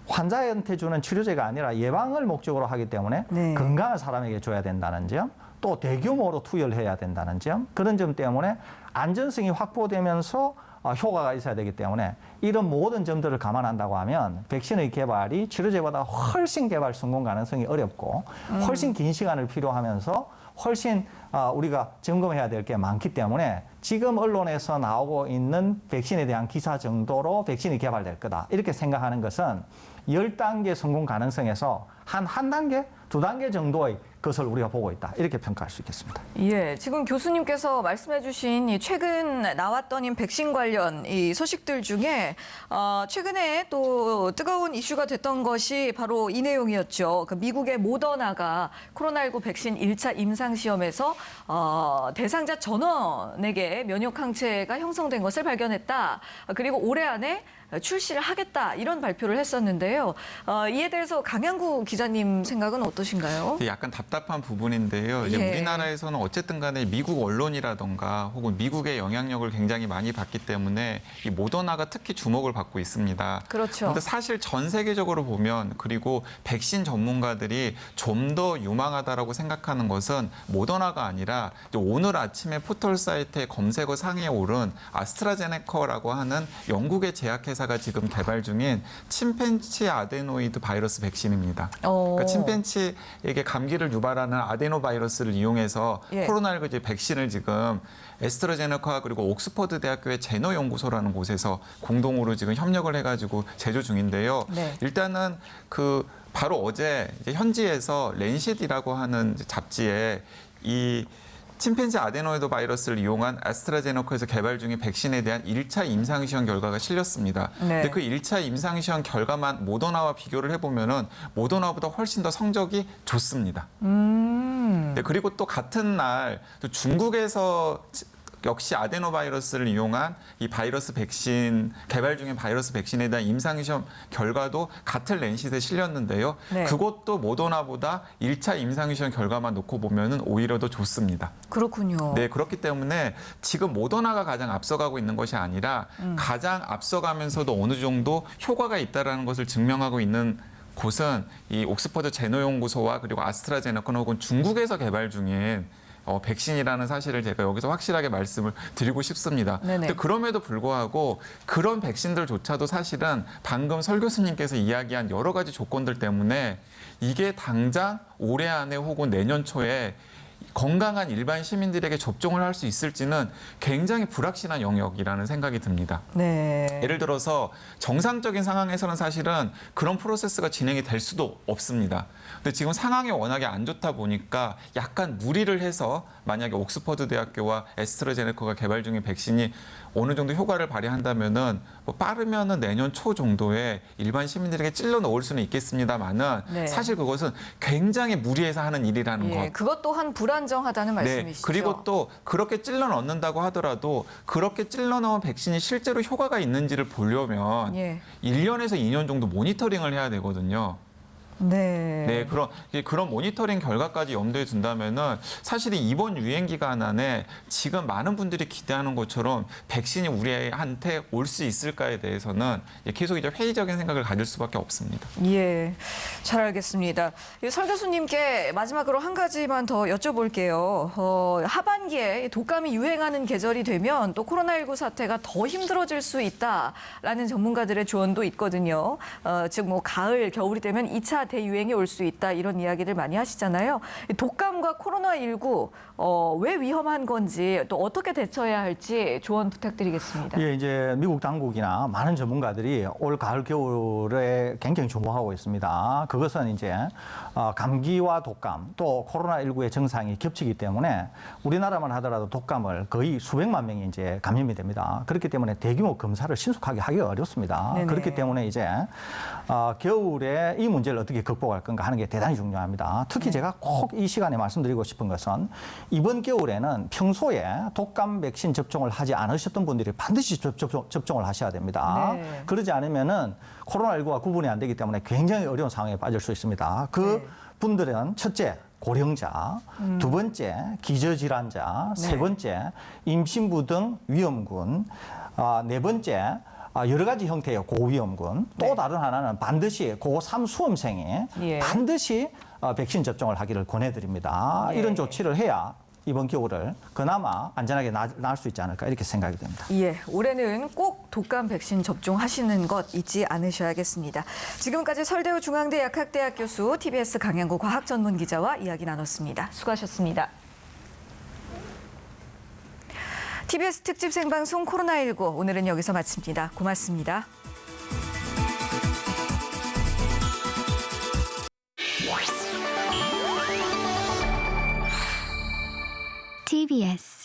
Speaker 4: 환자한테 주는 치료제가 아니라 예방을 목적으로 하기 때문에
Speaker 1: 네.
Speaker 4: 건강한 사람에게 줘야 된다는 점, 또 대규모로 투여를 해야 된다는 점, 그런 점 때문에 안전성이 확보되면서 효과가 있어야 되기 때문에 이런 모든 점들을 감안한다고 하면 백신의 개발이 치료제보다 훨씬 개발 성공 가능성이 어렵고 훨씬 긴 시간을 필요하면서 훨씬 우리가 점검해야 될 게 많기 때문에 지금 언론에서 나오고 있는 백신에 대한 기사 정도로 백신이 개발될 거다. 이렇게 생각하는 것은 10단계 성공 가능성에서 한 단계, 2단계 정도의 것을 우리가 보고 있다. 이렇게 평가할 수 있겠습니다.
Speaker 1: 예, 지금 교수님께서 말씀해주신 이 최근 나왔던 이 백신 관련 이 소식들 중에 최근에 또 뜨거운 이슈가 됐던 것이 바로 이 내용이었죠. 그 미국의 모더나가 코로나19 백신 1차 임상 시험에서 대상자 전원에게 면역 항체가 형성된 것을 발견했다. 그리고 올해 안에 출시를 하겠다 이런 발표를 했었는데요. 이에 대해서 강양구 기자님 생각은 어떠신가요?
Speaker 5: 약간 답답한 부분인데요. 이제
Speaker 1: 예.
Speaker 5: 우리나라에서는 어쨌든 간에 미국 언론이라던가 혹은 미국의 영향력을 굉장히 많이 받기 때문에 이 모더나가 특히 주목을 받고 있습니다.
Speaker 1: 그렇죠.
Speaker 5: 그런데 사실 전 세계적으로 보면 그리고 백신 전문가들이 좀 더 유망하다라고 생각하는 것은 모더나가 아니라 오늘 아침에 포털 사이트의 검색어 상위에 오른 아스트라제네카라고 하는 영국의 제약회사가 지금 개발 중인 침팬치 아데노이드 바이러스 백신입니다. 그러니까 침팬치에게 감기를 유발하는 아데노 바이러스를 이용해서
Speaker 1: 예.
Speaker 5: 코로나19 이제 백신을 지금 에스트라제네카 그리고 옥스퍼드 대학교의 제너 연구소라는 곳에서 공동으로 지금 협력을 해가지고 제조 중인데요.
Speaker 1: 네.
Speaker 5: 일단은 그 바로 어제 이제 현지에서 랜시드라고 하는 잡지에 이 침팬지 아데노이드 바이러스를 이용한 아스트라제네카에서 개발 중인 백신에 대한 1차 임상시험 결과가 실렸습니다.
Speaker 1: 네.
Speaker 5: 근데 그 1차 임상시험 결과만 모더나와 비교를 해보면은 모더나보다 훨씬 더 성적이 좋습니다. 네, 그리고 또 같은 날 또 중국에서 역시 아데노바이러스를 이용한 이 바이러스 백신 개발 중인 바이러스 백신에 대한 임상시험 결과도 같은 랜시드에 실렸는데요.
Speaker 1: 네.
Speaker 5: 그것도 모더나보다 1차 임상시험 결과만 놓고 보면은 오히려 더 좋습니다.
Speaker 1: 그렇군요.
Speaker 5: 네, 그렇기 때문에 지금 모더나가 가장 앞서가고 있는 것이 아니라 가장 앞서가면서도 어느 정도 효과가 있다라는 것을 증명하고 있는 곳은 이 옥스퍼드 제너 연구소와 그리고 아스트라제네카 혹은 중국에서 개발 중인 백신이라는 사실을 제가 여기서 확실하게 말씀을 드리고 싶습니다. 근데 그럼에도 불구하고 그런 백신들조차도 사실은 방금 설 교수님께서 이야기한 여러 가지 조건들 때문에 이게 당장 올해 안에 혹은 내년 초에 건강한 일반 시민들에게 접종을 할 수 있을지는 굉장히 불확실한 영역이라는 생각이 듭니다.
Speaker 1: 네.
Speaker 5: 예를 들어서 정상적인 상황에서는 사실은 그런 프로세스가 진행이 될 수도 없습니다. 근데 지금 상황이 워낙에 안 좋다 보니까 약간 무리를 해서 만약에 옥스퍼드 대학교와 에스트라제네카가 개발 중인 백신이 어느 정도 효과를 발휘한다면은 뭐 빠르면은 내년 초 정도에 일반 시민들에게 찔러 넣을 수는 있겠습니다만은
Speaker 1: 네.
Speaker 5: 사실 그것은 굉장히 무리해서 하는 일이라는
Speaker 1: 예,
Speaker 5: 것.
Speaker 1: 그것 또한 불안정하다는 말씀이시죠.
Speaker 5: 그리고 또 그렇게 찔러 넣는다고 하더라도 그렇게 찔러 넣은 백신이 실제로 효과가 있는지를 보려면
Speaker 1: 예.
Speaker 5: 1년에서 2년 정도 모니터링을 해야 되거든요.
Speaker 1: 네.
Speaker 5: 네, 그런 모니터링 결과까지 염두에 둔다면은 사실 이번 유행 기간 안에 지금 많은 분들이 기대하는 것처럼 백신이 우리한테 올 수 있을까에 대해서는 계속 이제 회의적인 생각을 가질 수밖에 없습니다.
Speaker 1: 예, 잘 알겠습니다. 설 교수님께 마지막으로 한 가지만 더 여쭤볼게요. 하반기에 독감이 유행하는 계절이 되면 또 코로나19 사태가 더 힘들어질 수 있다라는 전문가들의 조언도 있거든요. 즉 뭐 가을, 겨울이 되면 2차 대유행이 올 수 있다 이런 이야기들 많이 하시잖아요. 독감과 코로나19 왜 위험한 건지 또 어떻게 대처해야 할지 조언 부탁드리겠습니다.
Speaker 4: 예, 이제 미국 당국이나 많은 전문가들이 올 가을 겨울에 굉장히 주목하고 있습니다. 그것은 이제 감기와 독감 또 코로나19의 증상이 겹치기 때문에 우리나라만 하더라도 독감을 거의 수백만 명이 이제 감염이 됩니다. 그렇기 때문에 대규모 검사를 신속하게 하기가 어렵습니다.
Speaker 1: 네네.
Speaker 4: 그렇기 때문에 이제 겨울에 이 문제를 어떻게 극복할 건가 하는 게 대단히 중요합니다. 특히 제가 꼭 이 시간에 말씀드리고 싶은 것은 이번 겨울에는 평소에 독감 백신 접종을 하지 않으셨던 분들이 반드시 접종을 하셔야 됩니다.
Speaker 1: 네.
Speaker 4: 그러지 않으면은 코로나19와 구분이 안 되기 때문에 굉장히 어려운 상황에 빠질 수 있습니다. 그 분들은 첫째, 고령자, 두 번째, 기저질환자, 세 번째, 임신부 등 위험군, 네 번째, 여러 가지 형태의 고위험군, 또 다른 하나는 반드시 고3 수험생이
Speaker 1: 예.
Speaker 4: 반드시 백신 접종을 하기를 권해드립니다.
Speaker 1: 예.
Speaker 4: 이런 조치를 해야 이번 겨울을 그나마 안전하게 나을 수 있지 않을까 이렇게 생각이 됩니다.
Speaker 1: 예, 올해는 꼭 독감 백신 접종하시는 것 잊지 않으셔야겠습니다. 지금까지 설대우 중앙대 약학대학 교수, TBS 강양구 과학전문기자와 이야기 나눴습니다. 수고하셨습니다. TBS 특집 생방송 코로나19 오늘은 여기서 마칩니다. 고맙습니다.
Speaker 6: KBS